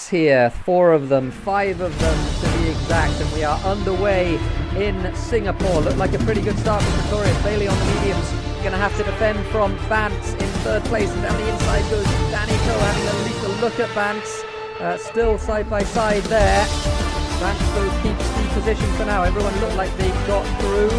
tracks here, 4 of them, 5 of them to be exact, and we are underway in Singapore. Looked like a pretty good start for Pretorius. Bailey on the mediums, going to have to defend from Bantz in 3rd place, and down the inside goes Danny Coe, having at least a look at Bantz. Still side by side there. Bantz though keeps the position for now. Everyone looked like they got through.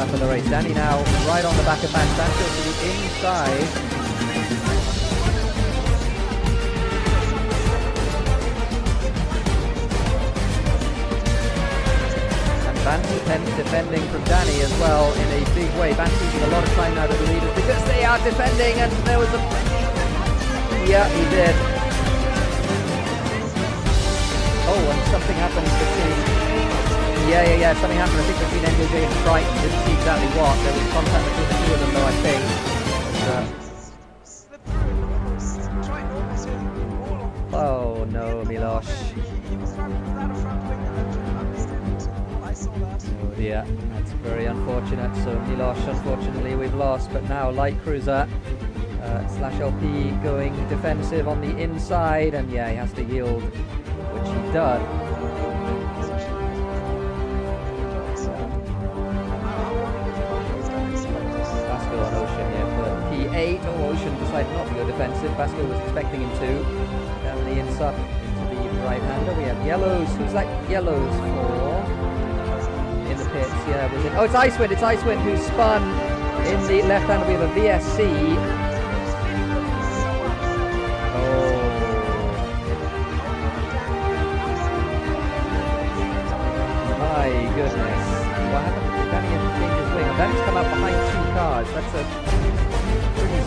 For the race. Danny now right on the back of Bantz. Sancho to the inside. And Bantz defending from Danny as well in a big way. Bantz losing a lot of time now to the leaders because they are defending, and there was a... Yeah, he did. Oh, and something happened between... Yeah, something happened, I think, between NJJ and Triton. Didn't see exactly what. There was contact between the 2 of them, though, I think. Oh, no, Milosh. Oh, dear. That's very unfortunate. So, Milosh, unfortunately, we've lost. But now, Light Cruiser slash LP going defensive on the inside. And, yeah, he has to yield, which he does. Ocean decided not to go defensive. Basco was expecting him to. Down the inside into the right-hander. We have Yellows. Who's that Yellows for? In the pits, yeah. Was it? Oh, it's Icewind. It's Icewind who spun in the left-hander. We have a VSC. Oh. My goodness. What happened? Did Danny change his wing? Danny's come out behind 2 cars. That's a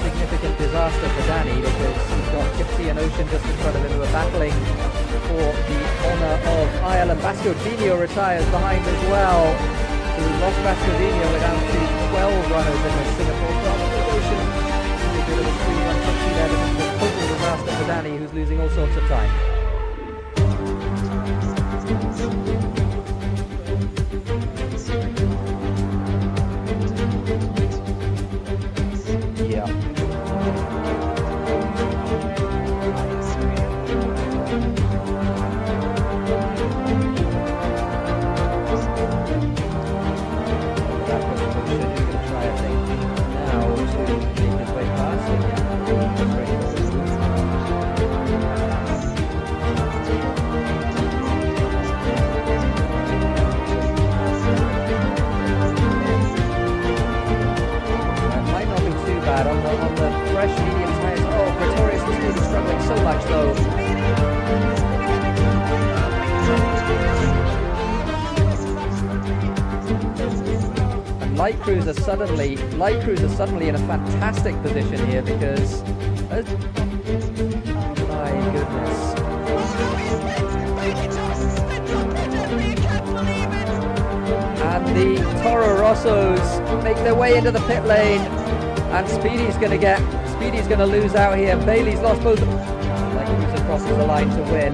significant disaster for Danny, because he's got Tipsy and Ocean just in front of him who are battling for the honour of Ireland. Bascodinho retires behind as well. So we lost Bascodinho. We're down to 12 runners in the Singapore Club. Ocean really good at a 3-1 Tipsy there, but it's a total disaster for Danny, who's losing all sorts of time. On the fresh medium tyres. Oh, Pretorius was really struggling so much though. And Light Cruiser suddenly in a fantastic position here, because my goodness. And the Toro Rossos make their way into the pit lane. And Speedy's going to lose out here. Bailey's lost both. Like Cruiser crosses the line to win.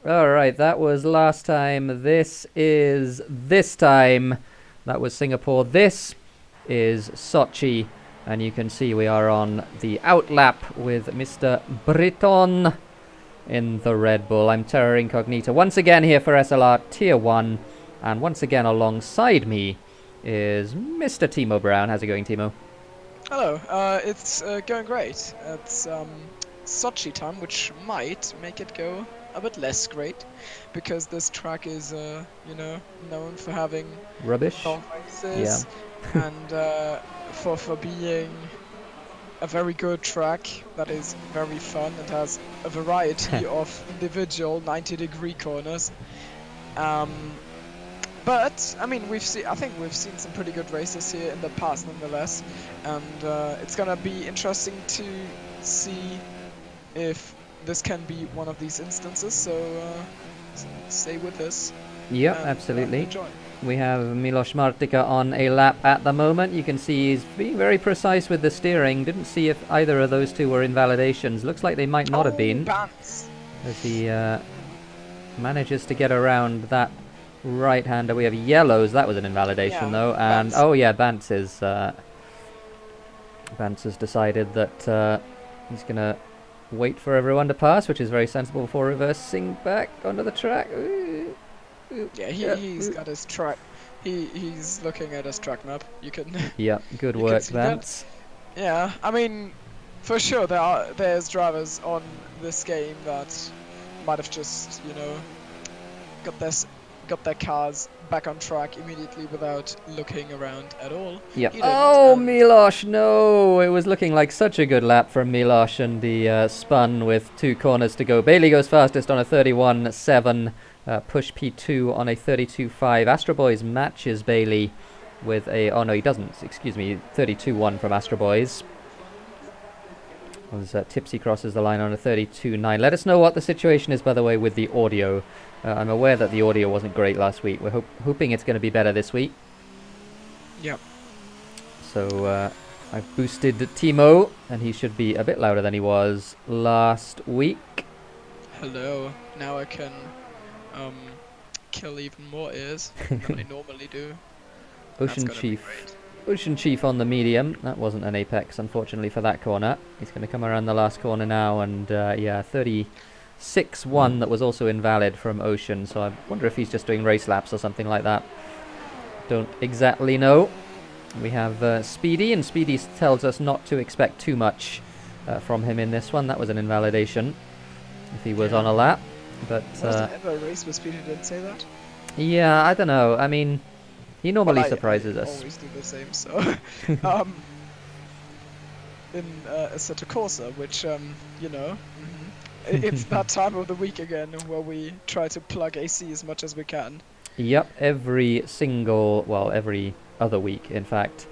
All right, that was last time. This is this time. That was Singapore. This is Sochi. And you can see we are on the outlap with Mr. Triton in the Red Bull. I'm Terror Incognita once again here for SLR Tier 1, and once again alongside me is Mr. Thimo Brown. How's it going, Thimo? Hello, it's going great. It's Sochi time, which might make it go a bit less great, because this track is, you know, known for having rubbish long races, yeah. And for being a very good track that is very fun. It has a variety of individual 90-degree corners. But I mean, I think we've seen some pretty good races here in the past, nonetheless, and it's gonna be interesting to see if this can be one of these instances. So stay with us. Yeah, absolutely. Enjoy. We have Milos Martika on a lap at the moment. You can see he's being very precise with the steering. Didn't see if either of those two were invalidations. Looks like they might not have been. Bans. As he manages to get around that right-hander. We have yellows. That was an invalidation, though. And, oh yeah, Bance has decided that he's going to wait for everyone to pass, which is very sensible before reversing back onto the track. Ooh. Yeah, he's got his track. He's looking at his track map. You can. Yeah, good work, Vance. Yeah, I mean, for sure there's drivers on this game that might have just got their cars back on track immediately without looking around at all. Yep. Oh, Milos, no! It was looking like such a good lap from Milos, and he spun with 2 corners to go. Bailey goes fastest on a 31.7. Push P2 on a 32.5. Astro Boys matches Bailey with a... Oh, no, he doesn't. Excuse me. 32.1 from Astro Boys. As Tipsy crosses the line on a 32.9. Let us know what the situation is, by the way, with the audio. I'm aware that the audio wasn't great last week. We're hoping it's going to be better this week. Yep. So I've boosted Thimo, and he should be a bit louder than he was last week. Hello. Now I can kill even more ears than I normally do. OceanChief on the medium. That wasn't an apex, unfortunately, for that corner. He's going to come around the last corner now, and yeah, 36.1 that was also invalid from Ocean, so I wonder if he's just doing race laps or something like that. Don't exactly know. We have Speedy, and Speedy tells us not to expect too much from him in this one. That was an invalidation if he was on a lap. But was there ever a race where Speedy didn't say that? Yeah, I don't know. I mean, he normally surprises us. I always do the same, so... in Assetto Corsa, which, it's that time of the week again where we try to plug AC as much as we can. Yep, every other week, in fact.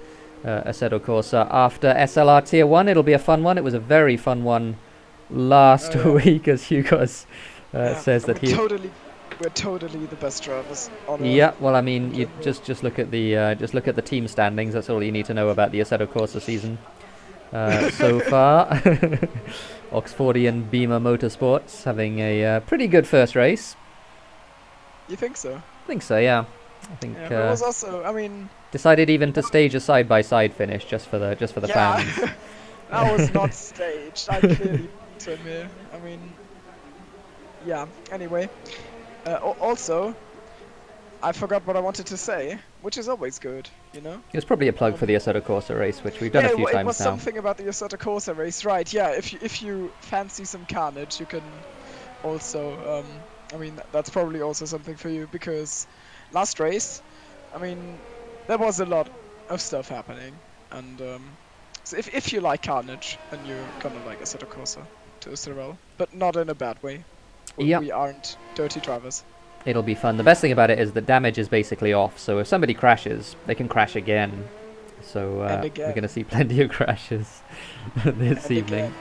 Assetto Corsa after SLR Tier 1. It'll be a fun one. It was a very fun one last week, as Hugo's says that we're totally the best drivers on yeah, well, I mean, you just look at the team standings. That's all you need to know about the Assetto Corsa season so far. Oxfordian Beamer Motorsports having a pretty good first race. You think so? I think so, yeah. I think it was also, I mean, decided even to stage a side-by-side finish just for the fans. That was not staged. I clearly to him here. I mean, yeah. Anyway, also, I forgot what I wanted to say, which is always good, you know. It was probably a plug for the Assetto Corsa race, which we've done a few times now. It was something about the Assetto Corsa race, right? Yeah. If you fancy some carnage, you can also. I mean, that's probably also something for you, because last race, I mean, there was a lot of stuff happening, and so if you like carnage, then you're gonna like Assetto Corsa to Israel, but not in a bad way. We aren't dirty drivers. It'll be fun. The best thing about it is the damage is basically off, so if somebody crashes, they can crash again. So we're going to see plenty of crashes this evening. Again.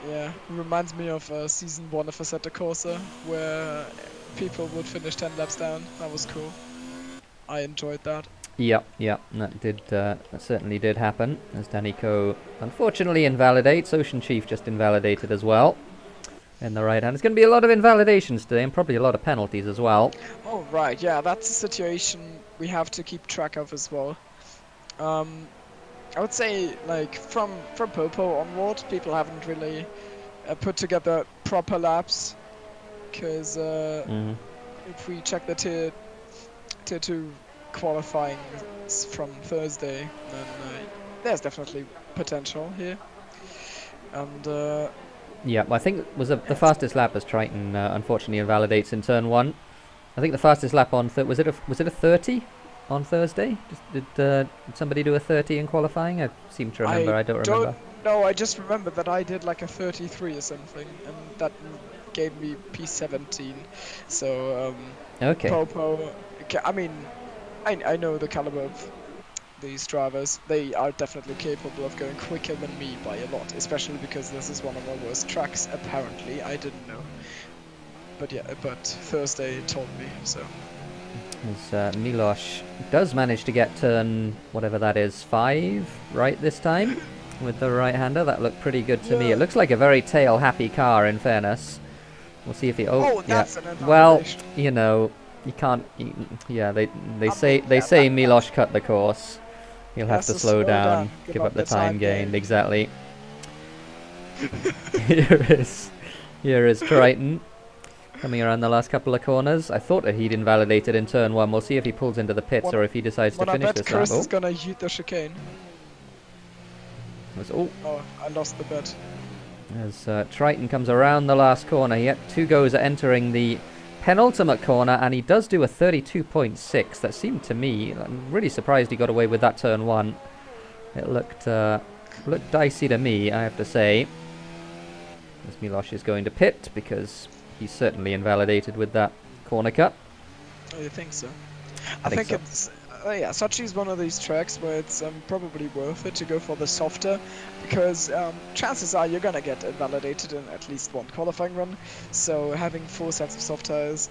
Yeah, it reminds me of season 1 of Assetto Corsa, where people would finish 10 laps down. That was cool. I enjoyed that. Yep, that certainly did happen, as Danico unfortunately invalidates. OceanChief just invalidated as well in the right hand. It's going to be a lot of invalidations today, and probably a lot of penalties as well. Oh, right, yeah, that's a situation we have to keep track of as well. I would say, like, from Popo onward, people haven't really put together proper laps, because if we check the tier 2 qualifying from Thursday, then there's definitely potential here. And yeah, I think the fastest lap as Triton unfortunately invalidates in turn 1. I think the fastest lap on was it a 30 on Thursday? Did somebody do a 30 in qualifying? I seem to remember. I don't remember. No, I just remember that I did like a 33 or something, and that gave me P17. So okay. Popo, I mean, I know the caliber of these drivers. They are definitely capable of going quicker than me by a lot, especially because this is one of my worst tracks, apparently. I didn't know. But yeah, but Thursday told me, so. As Milos does manage to get turn, whatever that is, 5 right this time with the right-hander. That looked pretty good to me. It looks like a very tail-happy car, in fairness. We'll see if he... Oh, yeah. That's an Well, invalidation. you know, you can't... Yeah, they say yeah, Milos cut the course. He'll have has to slow down, give give up the time gained. gained. Exactly. Here is Triton. Coming around the last couple of corners. I thought that he'd invalidated in turn 1. We'll see if he pulls into the pits or if he decides to I finish bet this Chris lap. is gonna use the chicane. Oh, I lost the bet. as Triton comes around the last corner. He had 2 goes at entering the penultimate corner, and he does do a 32.6. That seemed to me, I'm really surprised he got away with that turn 1. It looked dicey to me, I have to say. As Milos is going to pit because he's certainly invalidated with that corner cut. Oh, you think so? I think so. It's yeah, Sochi is one of these tracks where it's probably worth it to go for the softer, because chances are you're gonna get invalidated in at least one qualifying run. So having 4 sets of soft tires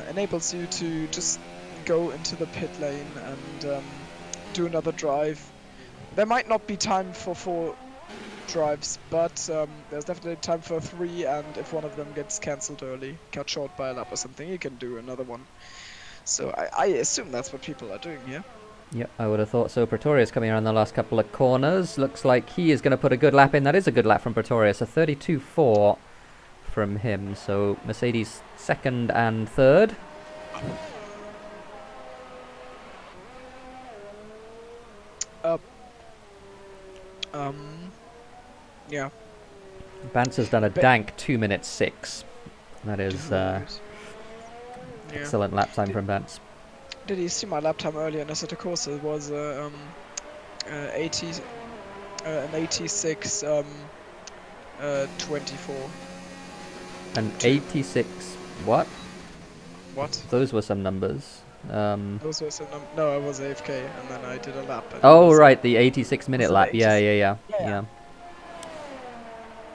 enables you to just go into the pit lane and do another drive. There might not be time for 4 drives, but there's definitely time for 3, and if one of them gets cancelled early, cut short by a lap or something, you can do another one. So I assume that's what people are doing here. Yep, I would have thought so. Pretorius coming around the last couple of corners. Looks like he is going to put a good lap in. That is a good lap from Pretorius. A 32.4 from him. So Mercedes 2nd and 3rd. Yeah. Bance has done a dank 2 minutes 6. That is excellent lap time from Bance. Did you see my lap time earlier in Assetto Corsa? It was an 86 24. An 86 what? What? Those were some numbers. Those were some no, I was AFK and then I did a lap. Oh right, the 86-minute lap. Yeah.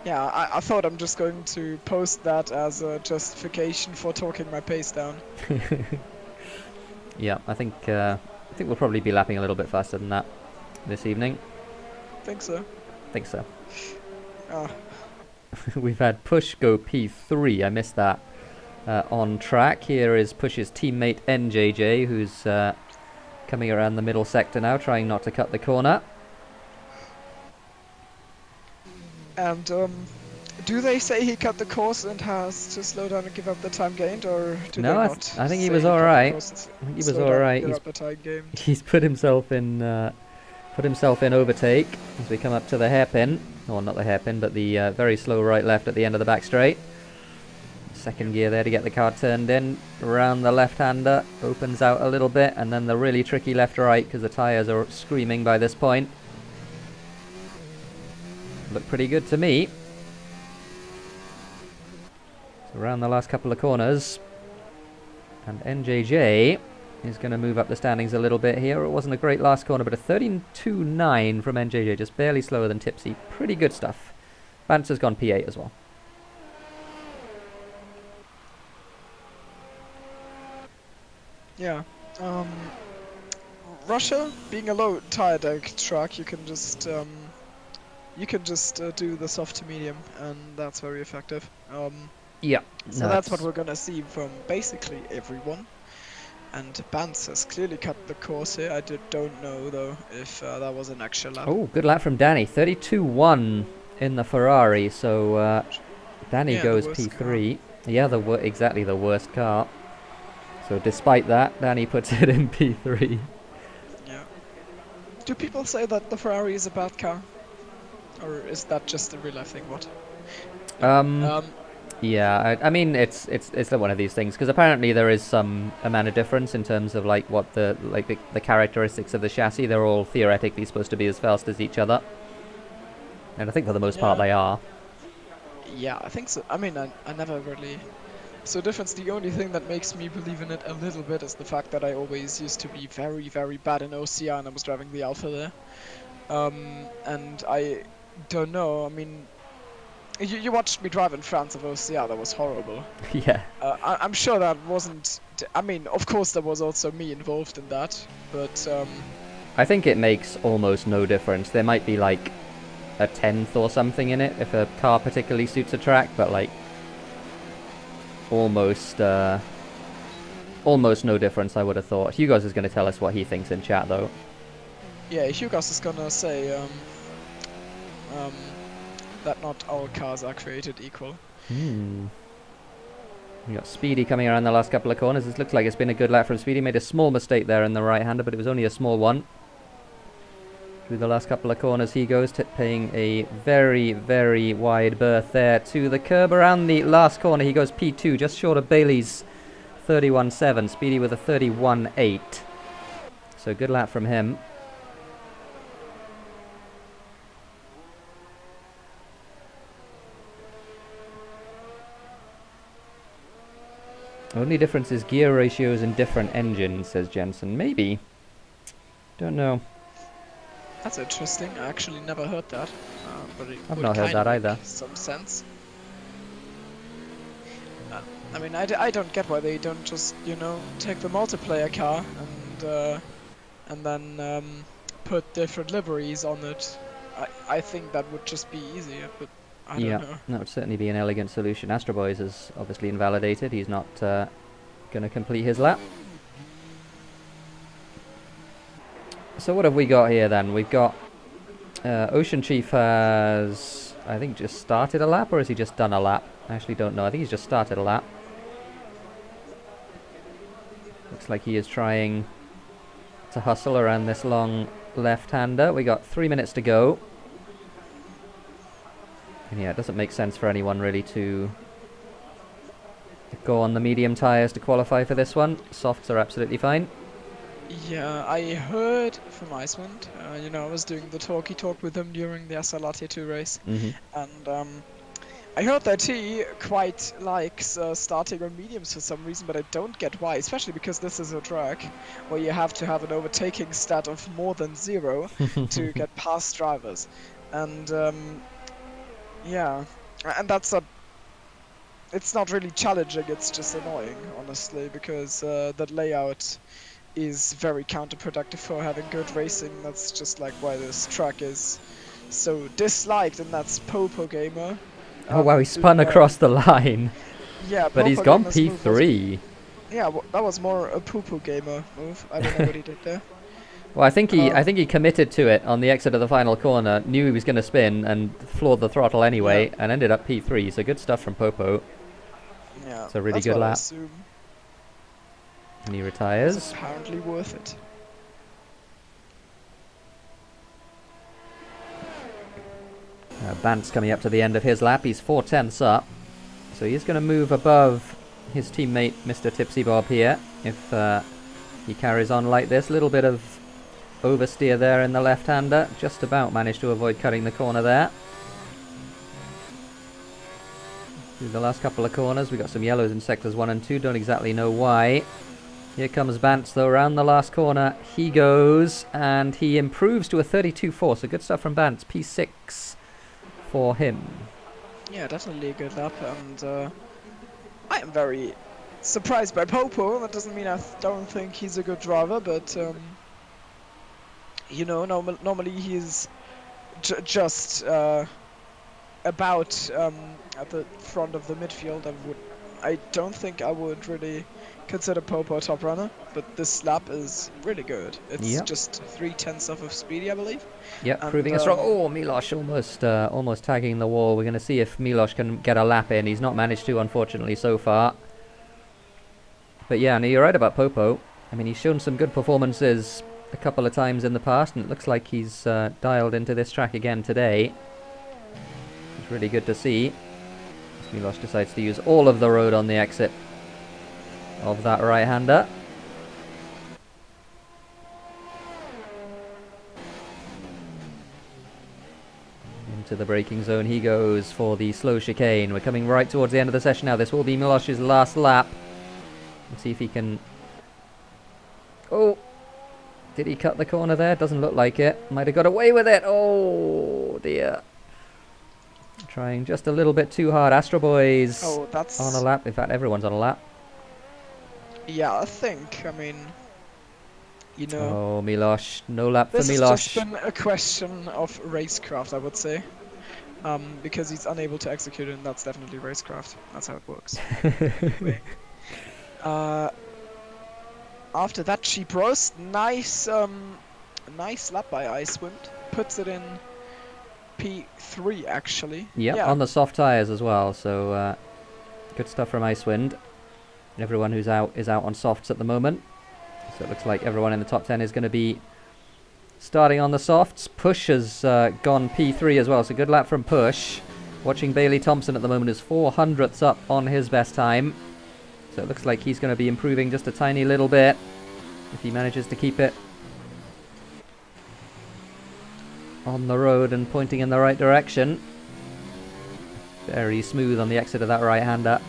Yeah, I thought I'm just going to post that as a justification for talking my pace down. Yeah, I think we'll probably be lapping a little bit faster than that this evening. Think so. Think so. Ah. We've had Push go P3. I missed that on track. Here is Push's teammate NJJ, who's coming around the middle sector now, trying not to cut the corner. And do they say he cut the course and has to slow down and give up the time gained, or do no, they I not? I think he was all right. I think he was all right. He's put himself in overtake as we come up to the hairpin. Or not the hairpin, but the very slow right-left at the end of the back straight. Second gear there to get the car turned in. Around the left-hander, opens out a little bit, and then the really tricky left-right because the tyres are screaming by this point. Look pretty good to me. So around the last couple of corners. And NJJ is going to move up the standings a little bit here. It wasn't a great last corner, but a 32.9 from NJJ, just barely slower than Tipsy. Pretty good stuff. Vance has gone P8 as well. Yeah. Russia, being a low tire deck track, you can just do the soft to medium, and that's very effective. Yeah. So that's what we're gonna see from basically everyone. And Bance has clearly cut the course here. I don't know though if that was an extra lap. Oh, good lap from Danny. 32.1 in the Ferrari. So Danny goes P3. Car. Yeah, exactly the worst car. So despite that, Danny puts it in P3. Yeah. Do people say that the Ferrari is a bad car? Or is that just a real life thing? What? Yeah, I mean it's one of these things because apparently there is some amount of difference in terms of like what the characteristics of the chassis. They're all theoretically supposed to be as fast as each other, and I think for the most part they are. Yeah, I think so. I mean, I never really. So difference. The only thing that makes me believe in it a little bit is the fact that I always used to be very, very bad in OCR, and I was driving the Alpha there. And I don't know. I mean, You watched me drive in France of OCR. That was horrible. Yeah. I'm sure that wasn't. I mean, of course, there was also me involved in that, but I think it makes almost no difference. There might be like a tenth or something in it if a car particularly suits a track, but like almost almost no difference, I would have thought. Hugo's is going to tell us what he thinks in chat, though. yeah, Hugo's is gonna say that not all cars are created equal. We got Speedy coming around the last couple of corners. This looks like it's been a good lap from Speedy. Made a small mistake there in the right-hander, but it was only a small one. Through the last couple of corners he goes, paying a very, very wide berth there to the curb. Around the last corner he goes P2, just short of Bailey's 31.7. Speedy with a 31.8. So good lap from him. Only difference is gear ratios in different engines, says Jensen. Maybe. Don't know. That's interesting. I actually never heard that. But it I've would not heard kinda that either. make some sense. I mean, I don't get why they don't just, you know, take the multiplayer car and then put different liveries on it. I think that would just be easier, but I don't know. That would certainly be an elegant solution. Astro Boys is obviously invalidated. He's not going to complete his lap. So what have we got here then? We've got OceanChief has, I think, just started a lap, or has he just done a lap? I actually don't know. I think he's just started a lap. Looks like he is trying to hustle around this long left-hander. We got 3 minutes to go. And yeah, it doesn't make sense for anyone really to go on the medium tyres to qualify for this one. Softs are absolutely fine. Yeah, I heard from Icewind. You know, I was doing the talkie talk with him during the SLR Tier 2 race, and I heard that he quite likes starting on mediums for some reason, but I don't get why, especially because this is a track where you have to have an overtaking stat of more than 0 to get past drivers. And yeah, and that's it's not really challenging, it's just annoying, honestly, because that layout is very counterproductive for having good racing. That's just like why this track is so disliked, and that's Popo Gamer. Oh wow, he spun across the line. Yeah, but he's gone P3. Yeah, that was more a Popo Gamer move. I don't know what he did there. Well, I think he committed to it on the exit of the final corner, knew he was going to spin and floored the throttle anyway, and ended up P3. So good stuff from Popo. Yeah, it's a really good lap. And he retires. It's apparently worth it. Bant's coming up to the end of his lap. He's 4/10 up. So he's going to move above his teammate, Mr. TipsyBob here, if he carries on like this. Little bit of oversteer there in the left-hander. Just about managed to avoid cutting the corner there. Through the last couple of corners, we got some yellows in sectors 1 and 2. Don't exactly know why. Here comes Bantz, though, around the last corner. He goes, and he improves to a 32.4. So good stuff from Bantz. P6 for him. Yeah, definitely a good lap, and I am very surprised by Popo. That doesn't mean I don't think he's a good driver, but you know, normally he's just about at the front of the midfield. I don't think I would really consider Popo a top runner, but this lap is really good. It's just 3/10 off of Speedy, I believe. Yep, proving us wrong. Oh, Milosh almost tagging the wall. We're going to see if Milosh can get a lap in. He's not managed to, unfortunately, so far. But yeah, no, you're right about Popo. I mean, he's shown some good performances a couple of times in the past, and it looks like he's dialed into this track again today. It's really good to see. Milosh decides to use all of the road on the exit of that right-hander. Into the braking zone he goes for the slow chicane. We're coming right towards the end of the session now. This will be Milosh's last lap. Let's see if he can... Oh! Did he cut the corner there? Doesn't look like it. Might have got away with it. Oh, dear. trying just a little bit too hard. Astro Boy's Oh, that's... on a lap. In fact, everyone's on a lap. Yeah, I think. I mean, you know... Oh, Milosh. No lap for This has Milosh. just been a question of racecraft, I would say. Because he's unable to execute it, and that's definitely racecraft. That's how it works. Anyway. After that cheap roast, nice lap by Icewind. Puts it in P3 actually. Yep, Yeah, on the soft tyres as well, so good stuff from Icewind. Everyone who's out is out on softs at the moment. So it looks like everyone in the top 10 is going to be starting on the softs. Push has gone P3 as well, so good lap from Push. Watching Bailey Thompson at the moment is 400ths up on his best time. So it looks like he's going to be improving just a tiny little bit if he manages to keep it on the road and pointing in the right direction. Very smooth on the exit of that right-hander.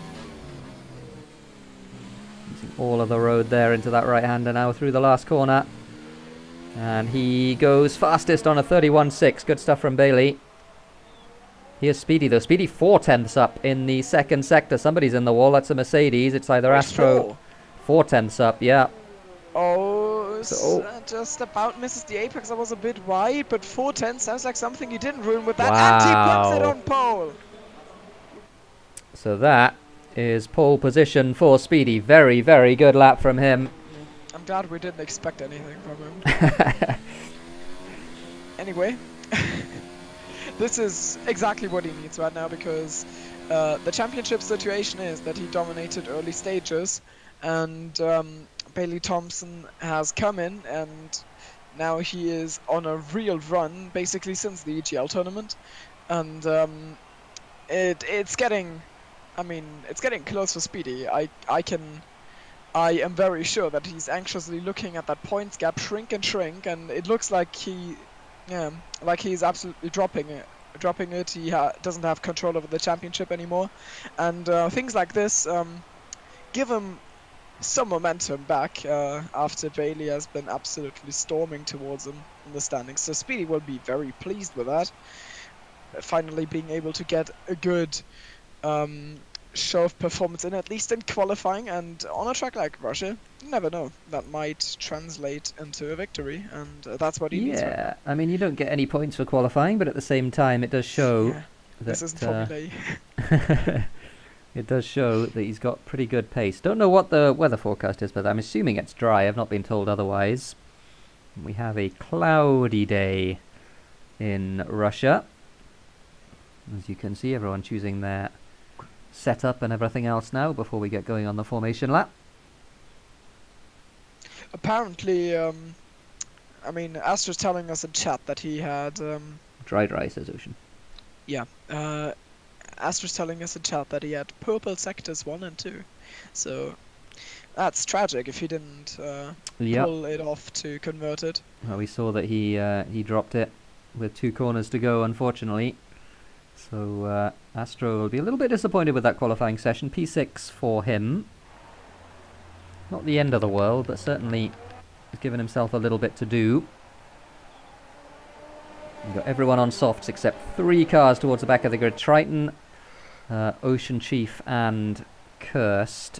Using all of the road there into that right-hander now through the last corner. And he goes fastest on a 31.6. Good stuff from Bailey. Here's Speedy though. Speedy 4/10ths up in the second sector. Somebody's in the wall. That's a Mercedes. It's either Astro. 4/10ths up, yeah. Oh, So- just about misses the apex. That was a bit wide, but 410 sounds like something he didn't ruin with that. And he puts it Wow. on pole. So that is pole position for Speedy. Very, very good lap from him. I'm glad we didn't expect anything from him. Anyway, this is exactly what he needs right now, because the championship situation is that he dominated early stages, and Bailey Thompson has come in, and now he is on a real run, basically since the EGL tournament, and it's getting, I mean, it's getting close for Speedy. I am very sure that he's anxiously looking at that points gap shrink, and it looks like he's absolutely dropping it. He doesn't have control over the championship anymore, and things like this give him some momentum back after Bailey has been absolutely storming towards him in the standings. So Speedy will be very pleased with that. Finally being able to get a good show of performance in, at least in qualifying, and on a track like Russia, you never know, that might translate into a victory, and that's what he needs right now. Yeah, I mean, you don't get any points for qualifying, but at the same time, it does show Yeah, that this isn't Formula E. it does show that he's got pretty good pace. Don't know what the weather forecast is, but I'm assuming it's dry. I've not been told otherwise. We have a cloudy day in Russia. As you can see, everyone choosing their setup and everything else now before we get going on the formation lap. Apparently, I mean, Astro's telling us in chat that he had, Dry, says Ocean. yeah, Astro's telling us in chat that he had purple sectors 1 and 2. So that's tragic if he didn't Yep. pull it off to convert it. Well, we saw that he dropped it with 2 corners to go, unfortunately. So Astro will be a little bit disappointed with that qualifying session. P6 for him. Not the end of the world, but certainly he's given himself a little bit to do. We've got everyone on softs except 3 cars towards the back of the grid. Triton, OceanChief and Cursed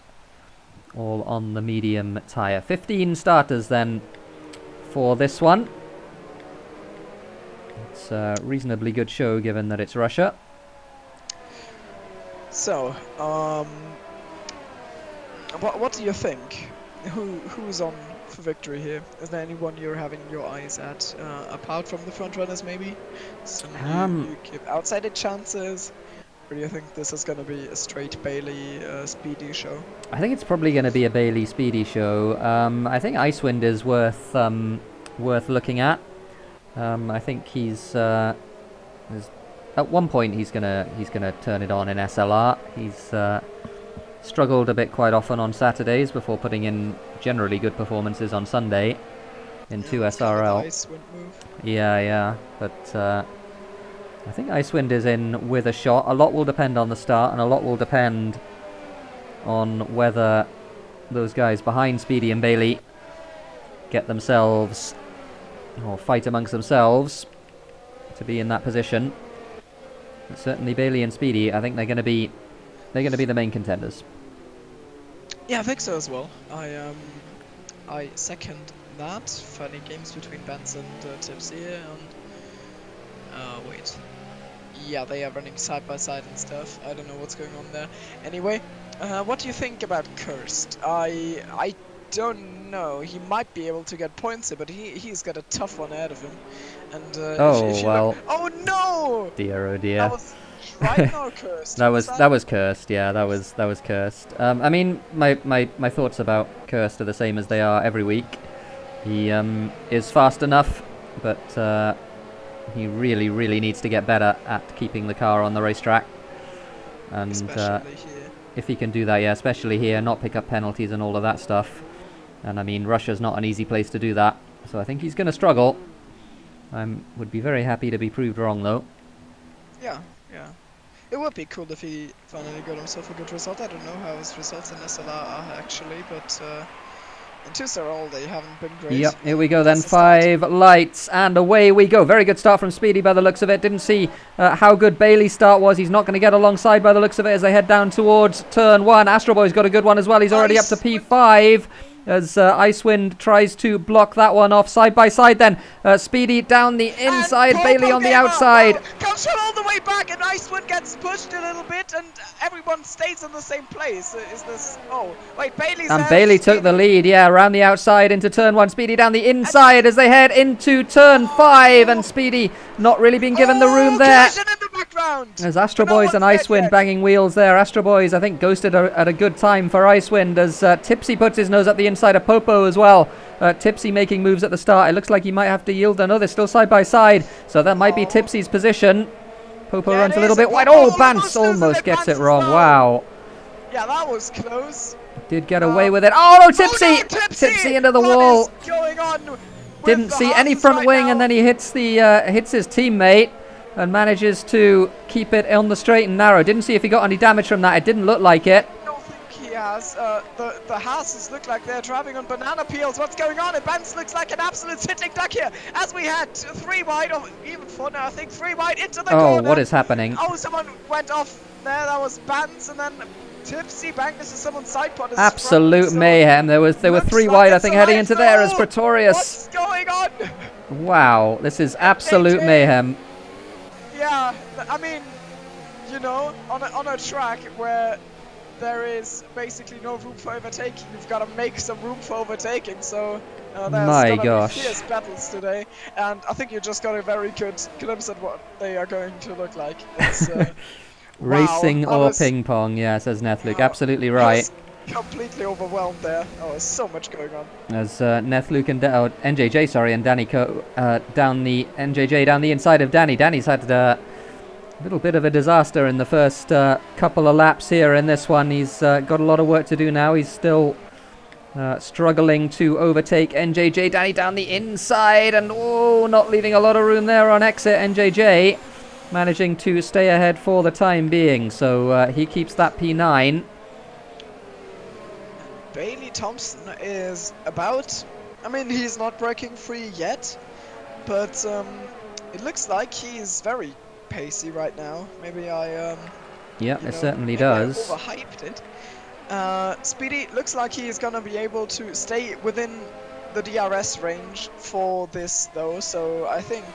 all on the medium tyre. 15 starters then for this one. It's a reasonably good show given that it's Russia. So, what do you think? Who's on for victory here? Is there anyone you're having your eyes at, apart from the front runners maybe? Some you give outside chances? Or do you think this is going to be a straight Bailey Speedy show? I think it's probably going to be a Bailey Speedy show. I think Icewind is worth looking at. I think he's at one point he's gonna turn it on in SLR. He's struggled a bit quite often on Saturdays before putting in generally good performances on Sunday in 2 SRL. Icewind move. Yeah, but I think Icewind is in with a shot. A lot will depend on the start, and a lot will depend on whether those guys behind Speedy and Bailey get themselves, or fight amongst themselves to be in that position. certainly Bailey and Speedy, I think they're going to be the main contenders. Yeah, I think so as well. I second that. Funny games between Benz and Tipsy, and wait. Yeah, they are running side by side and stuff. I don't know what's going on there. Anyway, what do you think about Cursed? I don't know. He might be able to get points here, but he's got a tough one ahead of him. And if you well. look, oh no! Dear, oh That dear. was Triton or Cursed? That was cursed. Yeah, that was cursed. I mean, my thoughts about Cursed are the same as they are every week. He is fast enough, but he really needs to get better at keeping the car on the racetrack. And Especially here. if he can do that, yeah, especially here, not pick up penalties and all of that stuff. And I mean, Russia's not an easy place to do that, so I think he's going to struggle. I would be very happy to be proved wrong, though. Yeah. It would be cool if he finally got himself a good result. I don't know how his results in SLR are actually, but in 2-star all they haven't been great. Yep, here we go then, That's the start. 5 lights, and away we go. Very good start from Speedy by the looks of it. Didn't see how good Bailey's start was. He's not going to get alongside by the looks of it as they head down towards turn 1. Astro Boy's got a good one as well. He's already up to P5 as Icewind tries to block that one off. Side by side then. Speedy down the inside, And Bailey Popo on the gave up. outside. Oh, comes from all the way back, and Icewind gets pushed a little bit, and everyone stays in the same place. Is this? Oh, wait, Bailey's And out. Bailey took the lead, yeah, around the outside into turn 1. Speedy down the inside as they head into turn 5, and Speedy not really being given the room there. Collision in the background. As Astro But no Boys and one's dead Icewind yet. banging wheels there. Astro Boys, I think, ghosted at a good time for Icewind as Tipsy puts his nose up the inside of Popo as well. Tipsy making moves at the start. It looks like he might have to yield. No, they're still side by side, so that might be Tipsy's position. Popo Yeah, runs it a little is. bit wide. Popo Oh, Bance almost loses almost it. gets Bance it as wrong. well. Wow. Yeah, that was close. Did get away with it. Oh, no, Tipsy! Oh, no, Tipsy! Tipsy into the What wall. is going on with Didn't the see any Haas's front right wing, now? and then he hits his teammate and manages to keep it on the straight and narrow. Didn't see if he got any damage from that. It didn't look like it. I don't think he has. The Haas's look like they're driving on banana peels. What's going on? And Bance looks like an absolute sitting duck here. As we had 3 wide, or even 4 now, I think 3 wide into the Oh, corner. what is happening? Oh, someone went off there. That was Bance, and then Tipsy banged into someone's side pod. Absolute front, so mayhem. There were 3 looks wide, I it's think, a heading life into there as goal. Pretorius. What's going on? Wow, this is absolute mayhem. Yeah, I mean, you know, on a track where there is basically no room for overtaking, you've got to make some room for overtaking. So there's My gonna gosh. be fierce battles today, and I think you just got a very good glimpse at what they are going to look like. It's, Racing wow, I or was- ping pong, yeah, says Nethluke. Yeah, Absolutely I right. was completely overwhelmed there. Oh, there's so much going on. As Nethluke and NJJ, sorry, and Danny down the NJJ down the inside of Danny. Danny's had a little bit of a disaster in the first couple of laps here in this one. He's got a lot of work to do now. He's still struggling to overtake NJJ. Danny down the inside, and oh, not leaving a lot of room there on exit. NJJ managing to stay ahead for the time being, so he keeps that P9. Bailey Thompson is about, I mean, he's not breaking free yet, but it looks like he's very pacey right now. Maybe I, Yeah, you it know, certainly maybe I does. overhyped it. Speedy looks like he is going to be able to stay within the DRS range for this, though, so I think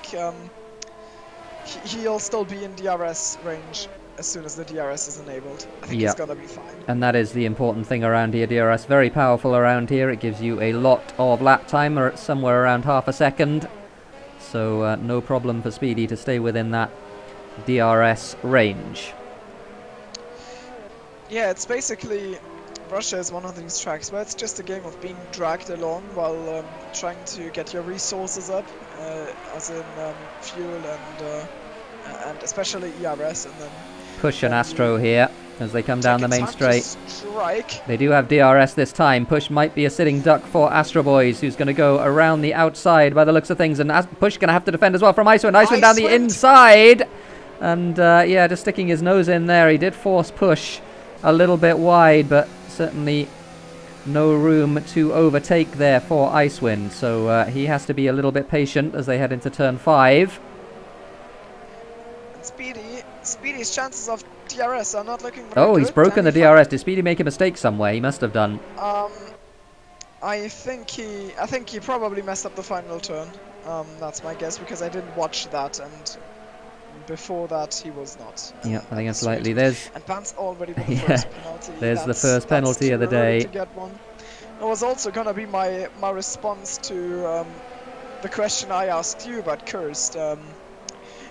he'll still be in DRS range as soon as the DRS is enabled. I think he's going to be fine. And that is the important thing around here. DRS very powerful around here. It gives you a lot of lap time, or somewhere around half a second. So no problem for Speedy to stay within that DRS range. Yeah, it's basically, Russia is one of these tracks where it's just a game of being dragged along while trying to get your resources up, as in fuel and especially ERS, and then Push and Astro here as they come down the main straight. Strike. They do have DRS this time. Push might be a sitting duck for Astro Boys, who's going to go around the outside by the looks of things. And Push going to have to defend as well from Icewind. Icewind down the inside. And yeah, just sticking his nose in there. He did force Push a little bit wide, but certainly no room to overtake there for Icewind. So he has to be a little bit patient as they head into turn 5. And Speedy Speedy's chances of DRS are not looking very Oh, good. he's broken the Danny DRS. Did Speedy make a mistake somewhere? He must have done. I think he probably messed up the final turn. That's my guess because I didn't watch that, and before that he was not. Yeah, I think at it's the likely. straight. There's And Vance already with the yeah, first penalty. there's the first That's penalty of the too early day. to get one. It was also gonna be my response to the question I asked you about Cursed.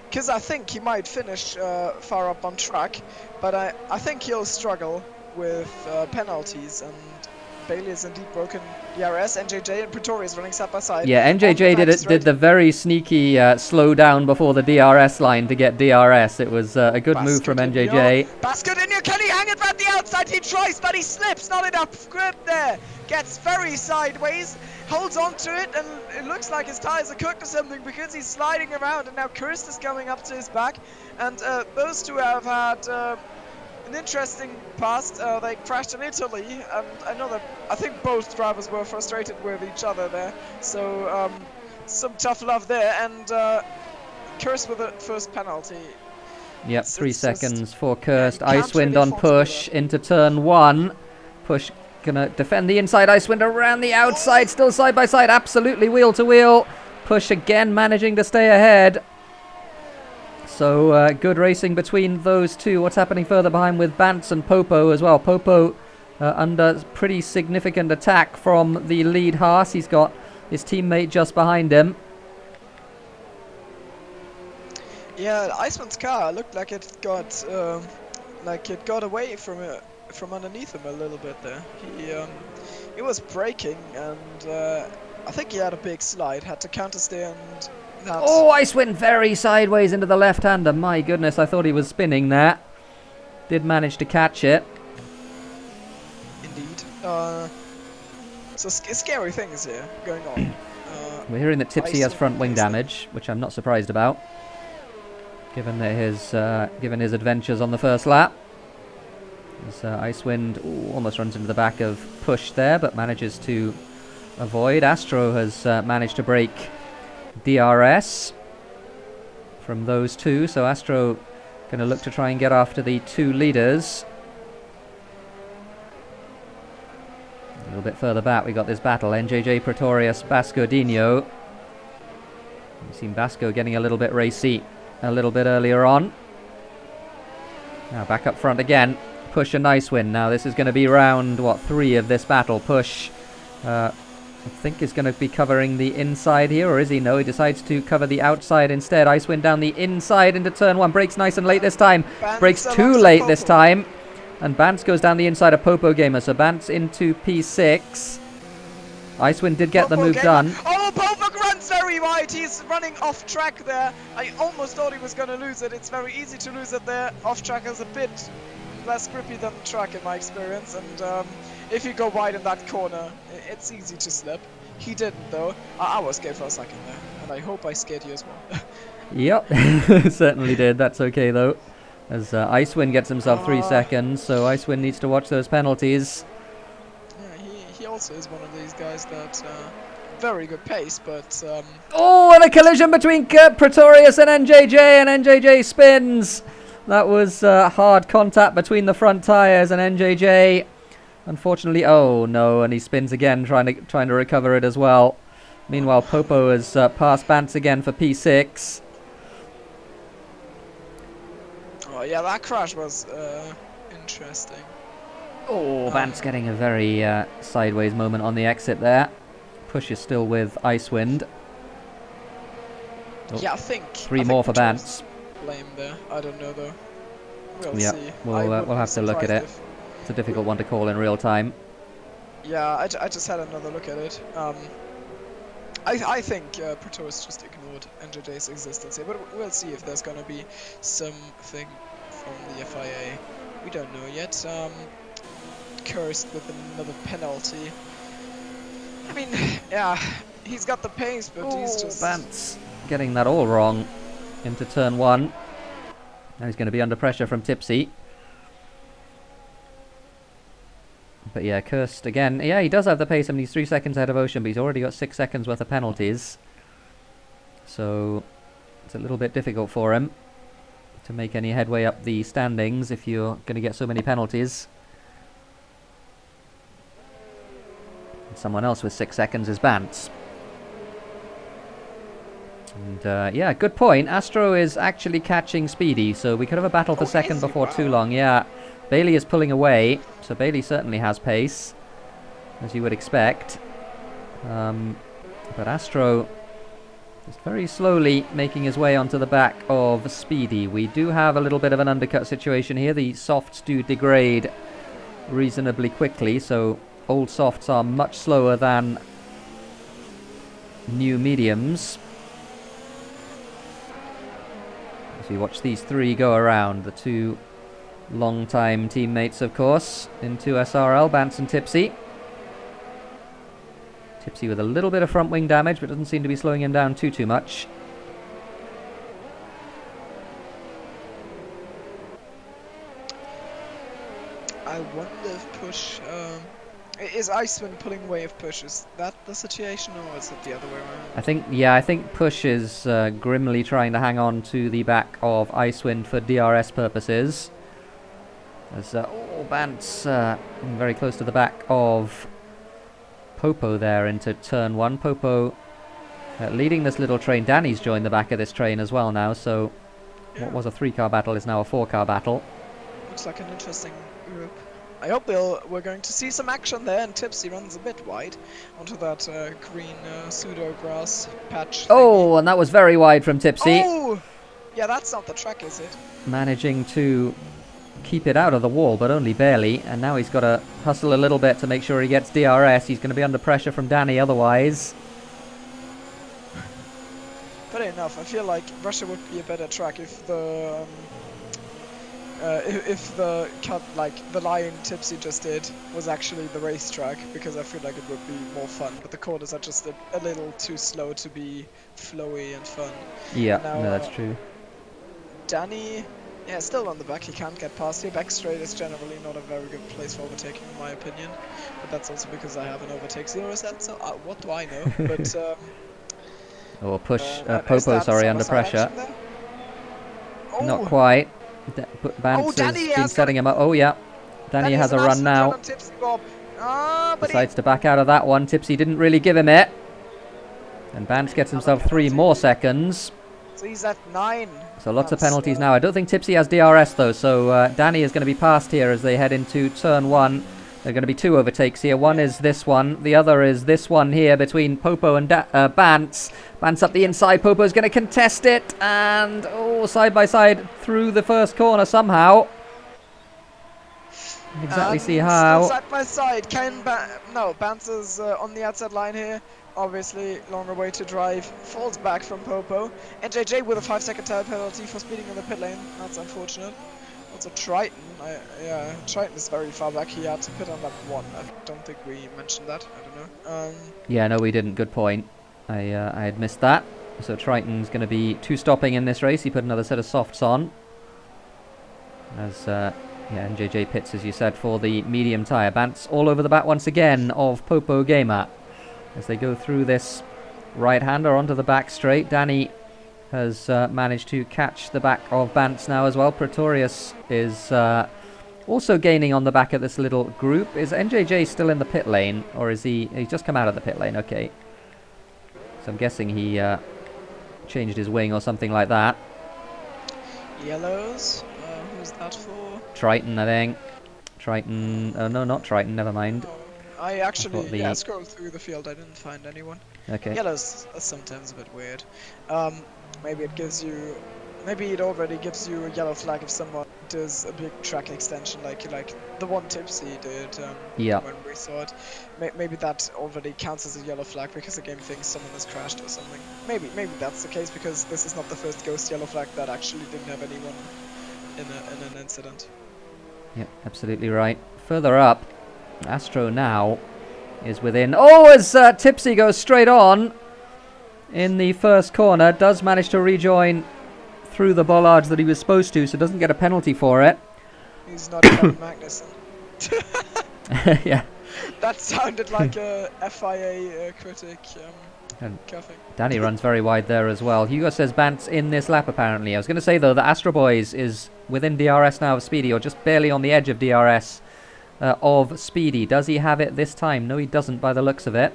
Because I think he might finish far up on track, but I think he'll struggle with penalties, and Bailey is indeed broken DRS. NJJ and Pretoria is running side by side. Yeah, NJJ did the very sneaky slow down before the DRS line to get DRS. It was a good move from NJJ. Bascodinho, can he hang it around the outside? He tries, but he slips. Not enough grip there. Gets very sideways. Holds on to it, and it looks like his tires are cooked or something because he's sliding around, and now Kirst is coming up to his back. And those two have had an interesting past. They crashed in Italy, and I think both drivers were frustrated with each other there. So some tough love there, and Kirst with the first penalty. Yep, 3 seconds for Kirst. Yeah, Icewind really on push into turn 1. Push gonna defend the inside. Icewind around the outside, still side by side, absolutely wheel to wheel. Push again, managing to stay ahead. So good racing between those two. What's happening further behind with Bantz and Popo as well? Popo under pretty significant attack from the lead Haas. He's got his teammate just behind him. Yeah, Icewind's car looked like it got away from underneath him a little bit there. He was braking, and I think he had a big slide, had to countersteer, and oh, Icewind very sideways into the left-hander. My goodness, I thought he was spinning there. Did manage to catch it. Indeed. So scary things here going on. We're hearing that Tipsy has front wing damage, which I'm not surprised about, given that his adventures on the first lap. As Icewind almost runs into the back of Push there, but manages to avoid. Astro has managed to break DRS from those two, so Astro going to look to try and get after the two leaders. A little bit further back we got this battle, NJJ Pretorius, Bascodinho. We've seen Basco getting a little bit racy a little bit earlier on. Now back up front again, Push and Icewind. Now this is going to be round 3 of this battle. Push I think is going to be covering the inside here, or is he? No, he decides to cover the outside instead. Icewind down the inside into turn 1. Brakes nice and late this time. Brakes too late this time. And Bantz goes down the inside of Popo Gamer. So Bantz into P6. Icewind did get the move done. Oh, Popo runs very wide. He's running off track there. I almost thought he was going to lose it. It's very easy to lose it there. Off track is a bit less grippy than track in my experience. And if you go wide in that corner, it's easy to slip. He didn't though. I was scared for a second there, and I hope I scared you as well. Yep, certainly did. That's okay though, as Icewind gets himself 3 seconds, so Icewind needs to watch those penalties. Yeah, he also is one of these guys that very good pace, but oh, and a collision between Pretorius and NJJ spins. That was hard contact between the front tires, and NJJ unfortunately, oh no, and he spins again, trying to recover it as well. Meanwhile, Popo has passed Bantz again for P6. Oh yeah, that crash was interesting. Oh, Bantz getting a very sideways moment on the exit there. Push is still with Icewind. Oh, yeah, I think 3 more for Bantz. Blame there. I don't know though. We'll yep. see. We'll have to look at it. It's a difficult one to call in real time. Yeah, I just had another look at it. I think Pretorius just ignored NJJ's existence here, but we'll see if there's gonna be something from the FIA. We don't know yet. Cursed with another penalty. I mean, yeah, he's got the pace, but he's just... Bantz getting that all wrong into turn 1. Now he's going to be under pressure from Tipsy. But yeah, Cursed again. Yeah, he does have the pace. I mean, he's 3 seconds ahead of Ocean, but he's already got 6 seconds worth of penalties. So it's a little bit difficult for him to make any headway up the standings if you're going to get so many penalties. And someone else with 6 seconds is Bance. And yeah, good point. Astro is actually catching Speedy, so we could have a battle for second before too long. Yeah, Bailey is pulling away, so Bailey certainly has pace, as you would expect. But Astro is very slowly making his way onto the back of Speedy. We do have a little bit of an undercut situation here. The softs do degrade reasonably quickly, so old softs are much slower than new mediums. As we watch these 3 go around, the 2 long-time teammates, of course, into SRL, Bance and Tipsy. Tipsy with a little bit of front wing damage, but doesn't seem to be slowing him down too much. I wonder if Push... is Icewind pulling away if Push? Is that the situation, or is it the other way around? I think Push is grimly trying to hang on to the back of Icewind for DRS purposes. As Bance very close to the back of Popo there into turn 1. Popo leading this little train. Danny's joined the back of this train as well now, so what was a 3-car battle is now a 4-car battle. Looks like an interesting group. I hope we're going to see some action there, and Tipsy runs a bit wide onto that green pseudo grass patch. Oh, and that was very wide from Tipsy. Oh! Yeah, that's not the track, is it? Managing to keep it out of the wall, but only barely, and now he's got to hustle a little bit to make sure he gets DRS. He's going to be under pressure from Danny otherwise. Fair enough. I feel like Russia would be a better track if the cut, like the line Tipsy just did, was actually the racetrack, because I feel like it would be more fun. But the corners are just a little too slow to be flowy and fun. Yeah, now, no, that's true. Danny, yeah, still on the back. He can't get past here. Back straight is generally not a very good place for overtaking, in my opinion. But that's also because I have an overtake 0 set, so what do I know? But or Push Popo, sorry, under pressure. Oh. Not quite. Bance has been setting him up. Oh yeah, Danny has a run now. Decides to back out of that one. Tipsy didn't really give him it, and Bance gets himself 3 more seconds. So he's at 9. So lots of penalties now. I don't think Tipsy has DRS though, so Danny is going to be passed here as they head into turn 1. There are going to be 2 overtakes here. One is this one. The other is this one here between Popo and Bance. Bance up the inside. Popo's going to contest it. And, side by side through the first corner somehow. Can't exactly see how. Side by side. Bance is on the outside line here. Obviously, longer way to drive. Falls back from Popo. And JJ with a 5-second tire penalty for speeding in the pit lane. That's unfortunate. Also Triton, Triton is very far back. He had to pit on lap 1. I don't think we mentioned that. I don't know. Yeah, no, we didn't. Good point. I had missed that. So Triton's going to be 2-stopping in this race. He put another set of softs on. As NJJ pits, as you said, for the medium tyre. Bance all over the back once again of Popo Gamer as they go through this right-hander onto the back straight. Danny has managed to catch the back of Bance now as well. Pretorius is also gaining on the back of this little group. Is NJJ still in the pit lane, or is he's just come out of the pit lane? Okay. So I'm guessing he changed his wing or something like that. Yellows? Who's that for? Triton, I think. Triton. Oh, no, not Triton. Never mind. I actually scrolled through the field. I didn't find anyone. Okay. Yellows are sometimes a bit weird. Maybe it already gives you a yellow flag if someone does a big track extension like the one Tipsy did when we saw it. Maybe that already counts as a yellow flag because the game thinks someone has crashed or something. Maybe that's the case, because this is not the first ghost yellow flag that actually didn't have anyone in an incident. Yeah, absolutely right. Further up, Astro now is within. Oh, as Tipsy goes straight on in the first corner, does manage to rejoin through the bollards that he was supposed to, so doesn't get a penalty for it. He's not Kevin Magnussen. Yeah. That sounded like a FIA critic And Coughing. Danny runs very wide there as well. Hugo says Bant's in this lap apparently. I was going to say though that Astro Boys is within DRS now of Speedy, or just barely on the edge of DRS of Speedy. Does he have it this time? No, he doesn't by the looks of it.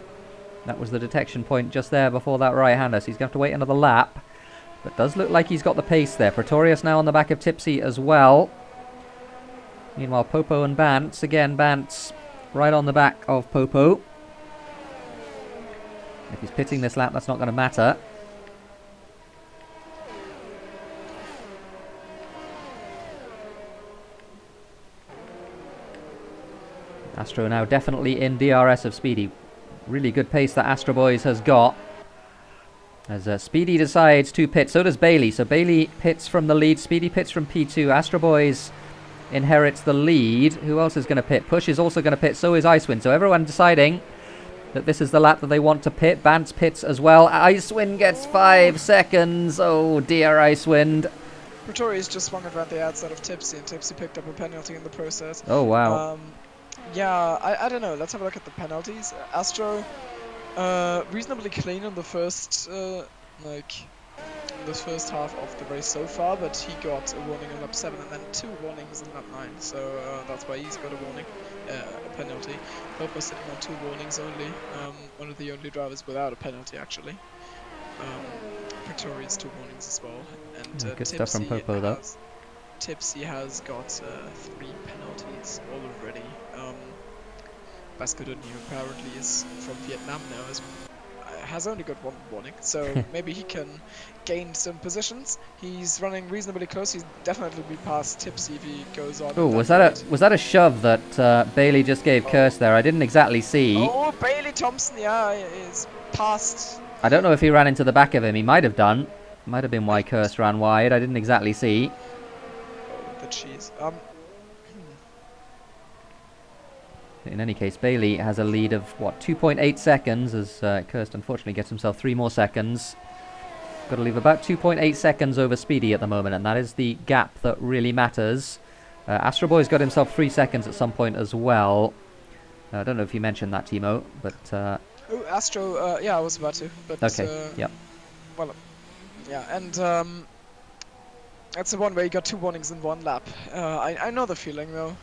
That was the detection point just there before that right-hander, so he's going to have to wait another lap. But does look like he's got the pace there. Pretorius now on the back of Tipsy as well. Meanwhile, Popo and Bantz. Again, Bantz right on the back of Popo. If he's pitting this lap, that's not going to matter. Astro now definitely in DRS of Speedy. Really good pace that Astro Boys has got. As Speedy decides to pit, so does Bailey. So Bailey pits from the lead, Speedy pits from P2. Astro Boys inherits the lead. Who else is going to pit? Push is also going to pit, so is Icewind. So everyone deciding that this is the lap that they want to pit. Bantz pits as well. Icewind gets 5 seconds. Oh dear, Icewind. Pretorius just swung around the outside of Tipsy, and Tipsy picked up a penalty in the process. Oh wow. Yeah, I don't know. Let's have a look at the penalties. Astro, reasonably clean in the first, the first half of the race so far, but he got a warning in lap 7 and then 2 warnings in lap 9. So that's why he's got a warning, a penalty. Popo's sitting on 2 warnings only. One of the only drivers without a penalty actually. Pretorius 2 warnings as well. And good stuff from Popo though. Tipsy has got 3 penalties already. Bascodon apparently is from Vietnam now, has only got 1 warning, so maybe he can gain some positions. He's running reasonably close. He's definitely be past Tipsy if he goes on. Oh, was that a shove that Bailey just gave Curse there? I didn't exactly see. Oh, Bailey Thompson, yeah, is past. I don't know if he ran into the back of him. He might have done. Might have been why Curse ran wide. I didn't exactly see. Oh, the cheese. In any case, Bailey has a lead of, what, 2.8 seconds, as Kirst unfortunately gets himself 3 more seconds. Got to leave about 2.8 seconds over Speedy at the moment, and that is the gap that really matters. Astro Boy's got himself 3 seconds at some point as well. I don't know if you mentioned that, Thimo, but... Oh, Astro, yeah, I was about to, but... Okay, yeah. Well, yeah, and that's the one where you got 2 warnings in 1 lap. I know the feeling, though.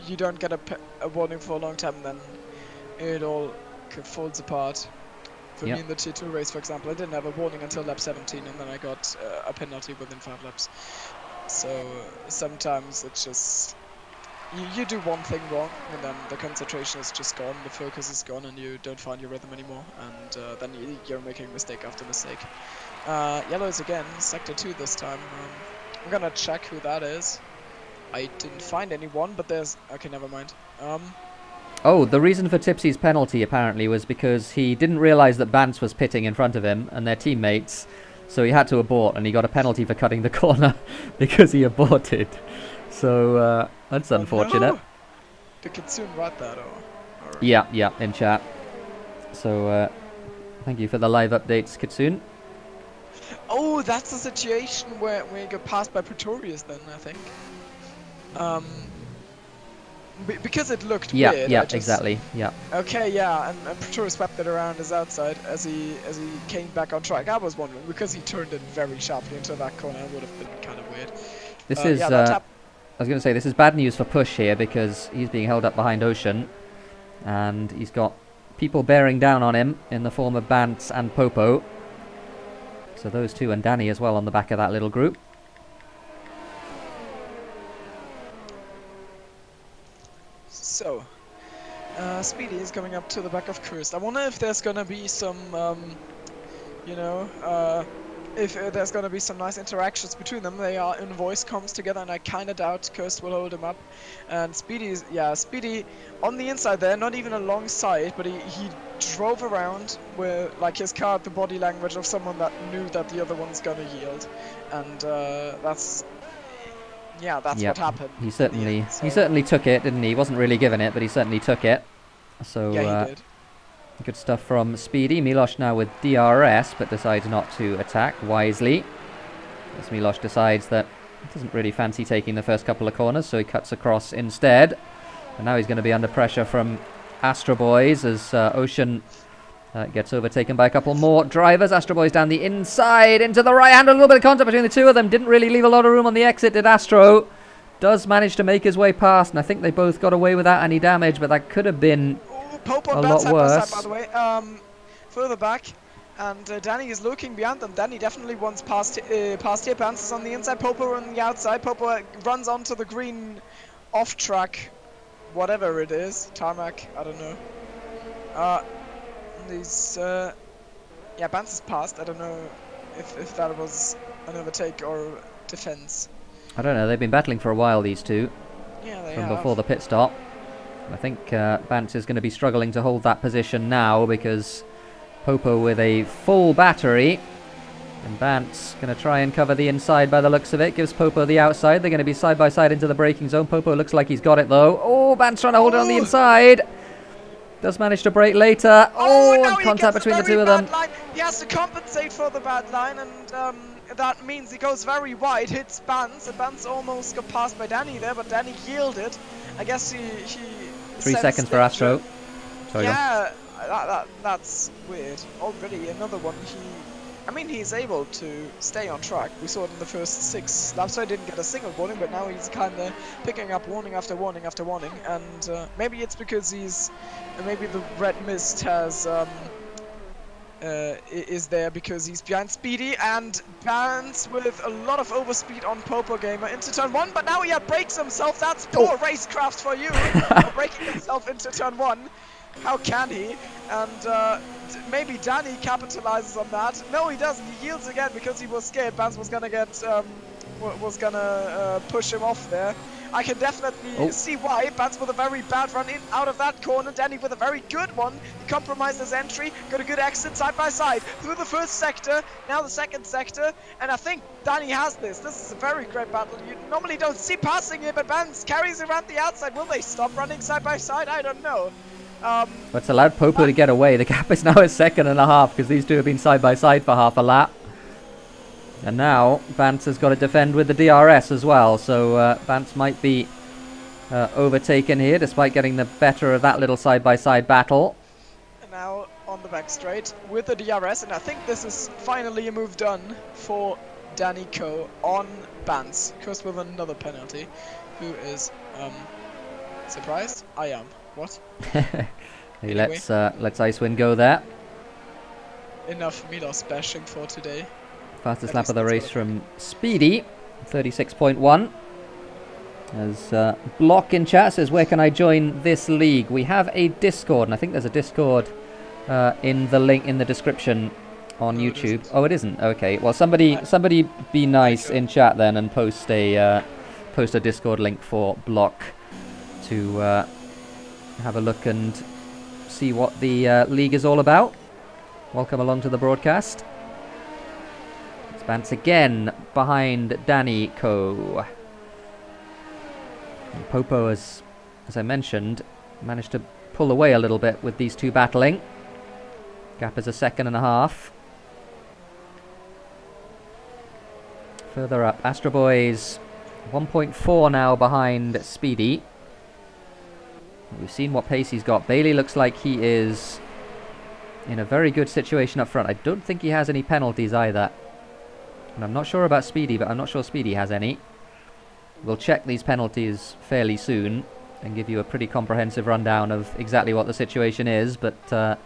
You don't get a warning for a long time, then it all falls apart. For me in the T2 race, for example, I didn't have a warning until lap 17, and then I got a penalty within 5 laps. So sometimes it's just you do one thing wrong, and then the concentration is just gone, the focus is gone, and you don't find your rhythm anymore, and then you're making mistake after mistake. Yellows again, sector 2 this time. I'm gonna check who that is. I didn't find anyone, but there's... Okay, never mind. Oh, the reason for Tipsy's penalty, apparently, was because he didn't realise that Bantz was pitting in front of him and their teammates, so he had to abort, and he got a penalty for cutting the corner because he aborted. So, that's unfortunate. No. Did Kitsune write that, or? Yeah, in chat. So, thank you for the live updates, Kitsune. Oh, that's the situation where you got passed by Pretorius then, I think. Because it looked weird. Yeah, exactly. Yeah. Okay, yeah, and Pretorius swept it around his outside as he came back on track. I was wondering because he turned it very sharply into that corner. It would have been kind of weird. This is. I was going to say this is bad news for Push here because he's being held up behind Ocean, and he's got people bearing down on him in the form of Bantz and Popo. So those two and Danny as well on the back of that little group. So, Speedy is coming up to the back of Kirst. I wonder if there's gonna be some, if there's gonna be some nice interactions between them. They are in voice comms together, and I kinda doubt Kirst will hold him up. And Speedy on the inside there, not even alongside, but he drove around with like his car at the body language of someone that knew that the other one's gonna yield, and that's. Yeah, that's what happened. He certainly took it, didn't he? He wasn't really given it, but he certainly took it. So yeah, he did. Good stuff from Speedy. Milosh now with DRS, but decides not to attack wisely. As Milosh decides that he doesn't really fancy taking the first couple of corners, so he cuts across instead. And now he's going to be under pressure from Astro Boys as Ocean Gets overtaken by a couple more drivers. Astro Boy's down the inside into the right hand. A little bit of contact between the two of them. Didn't really leave a lot of room on the exit, did Astro. Does manage to make his way past, and I think they both got away without any damage, but that could have been Popo a lot worse. By the way. Further back, and Danny is looking behind them. Danny definitely wants past here. Bounces on the inside, Popo on the outside. Popo runs onto the green off-track, whatever it is. Tarmac, I don't know. Yeah, Bounces passed. I don't know if that was an overtake or defense. I don't know, they've been battling for a while, these two. Yeah, they from have. Before the pit stop. I think Bance is going to be struggling to hold that position now because Popo with a full battery. And Bance going to try and cover the inside by the looks of it. Gives Popo the outside. They're going to be side by side into the braking zone. Popo looks like he's got it though. Oh, Bance trying to hold it on the inside. Does manage to brake later. And contact between the two of them. Line. He has to compensate for the bad line, and that means he goes very wide, hits Bance, and Bance almost got passed by Danny there, but Danny yielded. I guess he 3 seconds for Astro. Sorry, yeah, that's weird. Already another one. He's able to stay on track. We saw it in the first 6 laps, so he didn't get a single warning, but now he's kind of picking up warning after warning after warning, and maybe it's because maybe the red mist has is there because he's behind Speedy, and Bance with a lot of overspeed on Popo Gamer into turn 1, but now he breaks himself. That's poor racecraft for you. Breaking himself into turn 1. How can he? And maybe Danny capitalizes on that. No, he doesn't. He yields again because he was scared Bance was gonna get push him off there. I can definitely see why. Bance with a very bad run in out of that corner. Danny with a very good one. He compromised his entry. Got a good exit side by side through the first sector. Now the second sector. And I think Danny has this. This is a very great battle. You normally don't see passing here, but Bance carries around the outside. Will they stop running side by side? I don't know. But it's allowed Popo to get away. The gap is now a second and a half because these two have been side by side for half a lap. And now Vance has got to defend with the DRS as well, so Vance might be overtaken here despite getting the better of that little side-by-side battle. And now on the back straight with the DRS, and I think this is finally a move done for Danny Coe on Vance, cursed with another penalty. Who is surprised? I am. What? Anyway. Let's Icewind go there. Enough Milos bashing for today. Fastest lap of the race from Speedy, 36.1. As Block in chat says, where can I join this league? We have a Discord, and I think there's a Discord in the link in the description on YouTube. Oh, it isn't? Okay. Well, somebody be nice in chat then and post a Discord link for Block to have a look and see what the league is all about. Welcome along to the broadcast. Vance again behind Danny Coe. And Popo, as I mentioned, managed to pull away a little bit with these two battling. Gap is a second and a half. Further up, Astro Boy's 1.4 now behind Speedy. We've seen what pace he's got. Bailey looks like he is in a very good situation up front. I don't think he has any penalties either. And I'm not sure about Speedy, but I'm not sure Speedy has any. We'll check these penalties fairly soon and give you a pretty comprehensive rundown of exactly what the situation is. But at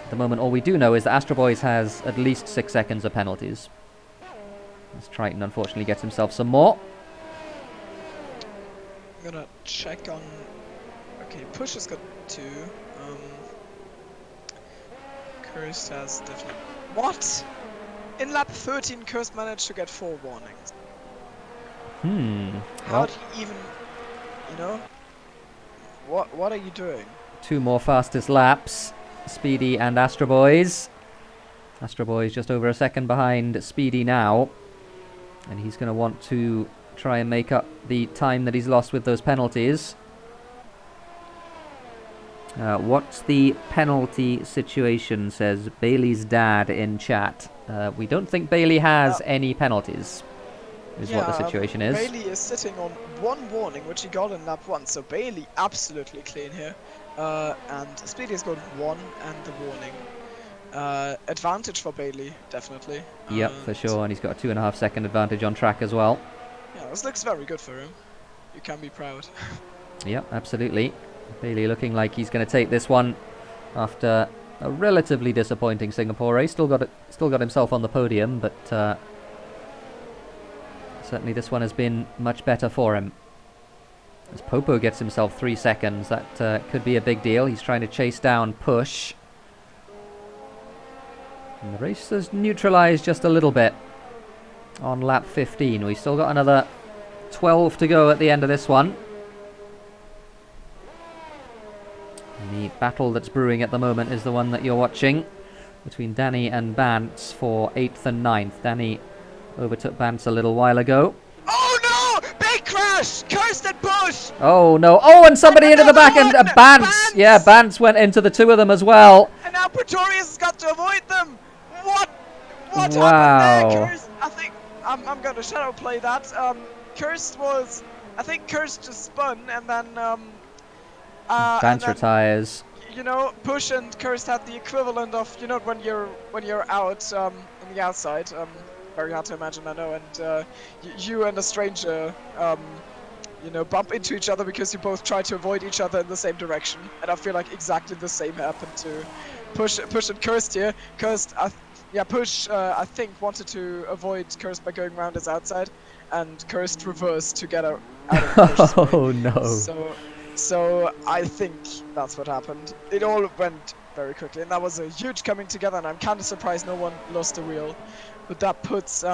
the moment, all we do know is that Astro Boys has at least 6 seconds of penalties. As Triton unfortunately gets himself some more. I'm gonna check on... Okay, Push has got 2. Cursed has definitely... What? In lap 13, Cursed managed to get 4 warnings. How do you even... You know? What are you doing? 2 more fastest laps. Speedy and Astro Boys. Astro Boys just over a second behind Speedy now. And he's going to want to try and make up the time that he's lost with those penalties. What's the penalty situation, says Bailey's dad in chat. We don't think Bailey has any penalties. is what the situation is. Bailey is sitting on 1 warning, which he got in lap 1, so Bailey absolutely clean here. And Speedy's got 1 and the warning. Advantage for Bailey, definitely. Yep, for sure, and he's got a 2.5 second advantage on track as well. Yeah, this looks very good for him. You can be proud. Yep, absolutely. Bailey looking like he's going to take this one after a relatively disappointing Singapore race. Still got himself on the podium, but certainly this one has been much better for him. As Popo gets himself 3 seconds, that could be a big deal. He's trying to chase down Push. And the race has neutralised just a little bit on lap 15. We've still got another 12 to go at the end of this one. The battle that's brewing at the moment is the one that you're watching between Danny and Bance for 8th and 9th. Danny overtook Bance a little while ago. Oh no! Big crash! Cursed and Bush! Oh no. Oh, and somebody into the back end. Bance! Yeah, Bance went into the 2 of them as well. And now Pretorius has got to avoid them! What happened there, Cursed? I think I'm gonna shadow play that. Cursed was... I think Cursed just spun and then Bance retires. You know, Push and Cursed had the equivalent of, you know, when you're out on the outside. Very hard to imagine, I know, and you and a stranger, you know, bump into each other because you both try to avoid each other in the same direction. And I feel like exactly the same happened to Push and Cursed here. Push, I think, wanted to avoid Cursed by going around his outside, and Cursed reversed to get out of Push's way. Oh no. So I think that's what happened. It all went very quickly, and that was a huge coming together, and I'm kind of surprised no one lost the wheel. But that puts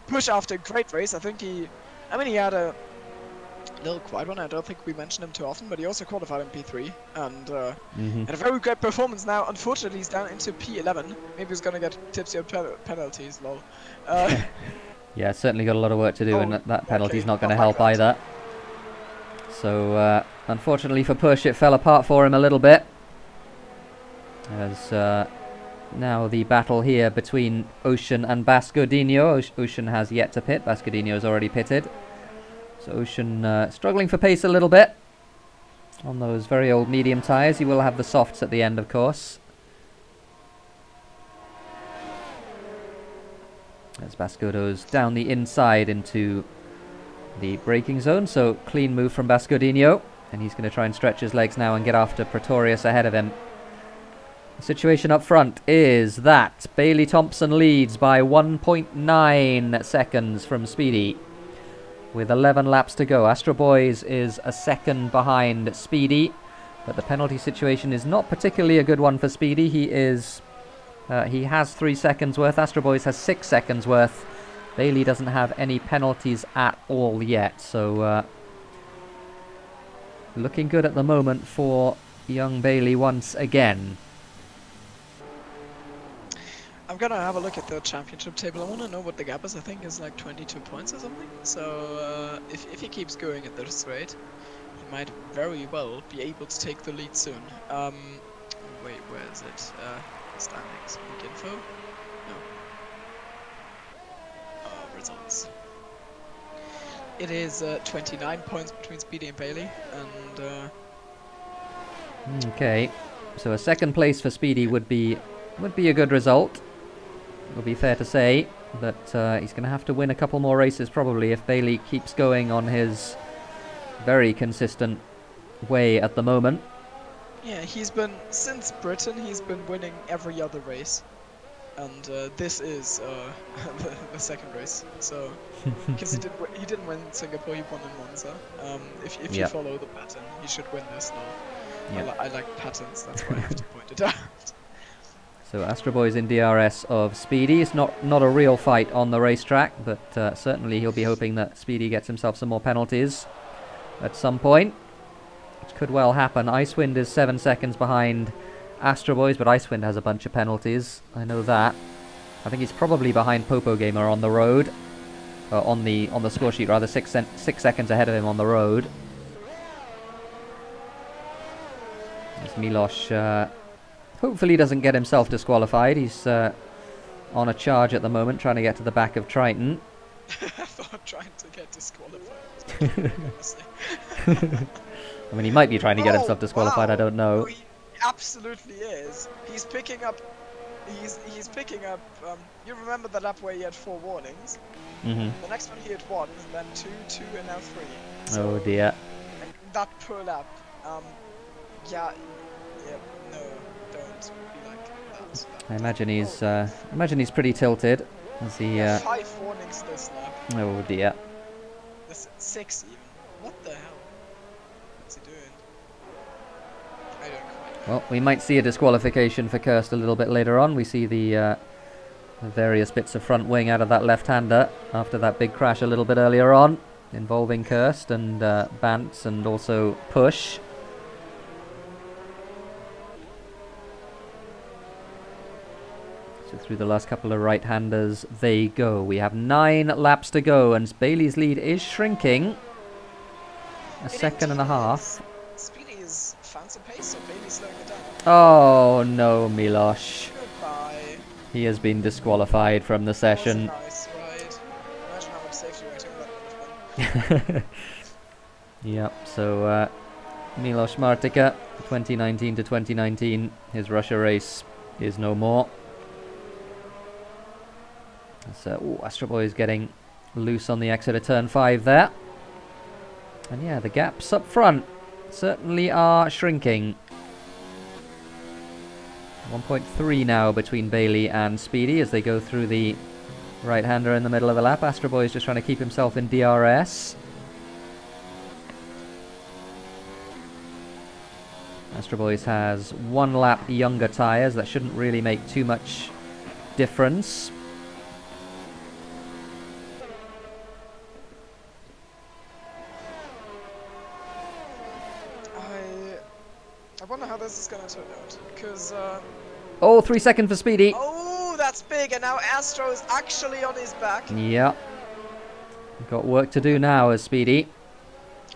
Push after a great race. I think he had a little quiet one. I don't think we mentioned him too often, but he also qualified in P3 and had a very great performance. Now, unfortunately, he's down into P11. Maybe he's gonna get tipsy on penalties. Lol. Yeah, certainly got a lot of work to do, and that penalty's not going to help either. So, unfortunately for Push, it fell apart for him a little bit. As now the battle here between Ocean and Bascodinho. Ocean has yet to pit. Bascodinho's already pitted. So Ocean struggling for pace a little bit on those very old medium tyres. He will have the softs at the end, of course. As Bascodo's down the inside into the braking zone, so clean move from Bascodinho, and he's going to try and stretch his legs now and get after Pretorius ahead of him. The situation up front is that Bailey Thompson leads by 1.9 seconds from Speedy with 11 laps to go. Astro Boys is a second behind Speedy, but the penalty situation is not particularly a good one for Speedy. He has 3 seconds worth. Astro Boys has 6 seconds worth. Bailey doesn't have any penalties at all yet, so looking good at the moment for young Bailey once again. I'm gonna have a look at the championship table. I want to know what the gap is. I think it's like 22 points or something. So if he keeps going at this rate, he might very well be able to take the lead soon. Wait, where is it? Standings, week info? No. Results. It is 29 points between Speedy and Bailey, and okay, so a second place for Speedy would be a good result. Would be fair to say, but he's going to have to win a couple more races probably if Bailey keeps going on his very consistent way at the moment. Yeah, he's been, since Britain, he's been winning every other race. And this is the second race. So, because he didn't win Singapore, he won in Monza. If you follow the pattern, he should win this now. Yeah. I like patterns, that's why I have to point it out. So Astro Boy's in DRS of Speedy. It's not a real fight on the racetrack, but certainly he'll be hoping that Speedy gets himself some more penalties at some point, which could well happen. Icewind is 7 seconds behind Astro Boys, but Icewind has a bunch of penalties. I know that. I think he's probably behind Popo Gamer on the road, on the score sheet rather. 6 seconds ahead of him on the road. As Milosh hopefully doesn't get himself disqualified. He's on a charge at the moment, trying to get to the back of Triton. For trying to get disqualified. Honestly. I mean, he might be trying to get Oh, himself disqualified. I wow. don't know. Oh, he absolutely is. He's picking up. He's picking up. You remember the lap where he had 4 warnings? Hmm. The next one he had 1, then 2, 2, and now 3. So, Oh dear. and that per lap. Yeah. Yeah. No, don't be like that. I imagine he's pretty tilted as he. Yeah, 5 warnings this lap. Oh dear. This 6 even. What the hell? What's he doing? I don't quite know. Well, we might see a disqualification for Kirst a little bit later on. We see the various bits of front wing out of that left-hander after that big crash a little bit earlier on, involving Kirst and Bantz and also Push. So through the last couple of right-handers they go. We have 9 laps to go, and Bailey's lead is shrinking. A second and a half. Speedy is fancy pace, so Bailey's slowing it down. Oh no, Milosh. Goodbye. He has been disqualified from the session. That was a nice ride. Imagine how much safety rating that would have been. Yep, so Miloš Martika, 2019 to 2019, his Russia race is no more. So, Astro Boy is getting loose on the exit of turn 5 there. And yeah, the gaps up front certainly are shrinking. 1.3 now between Bailey and Speedy as they go through the right-hander in the middle of the lap. Astro Boy is just trying to keep himself in DRS. Astro Boys has 1 lap younger tyres. That shouldn't really make too much difference. I wonder how this is gonna turn out, because Oh, 3 seconds for Speedy. oh, that's big, and now Astro is actually on his back. Yeah. Got work to do now as Speedy.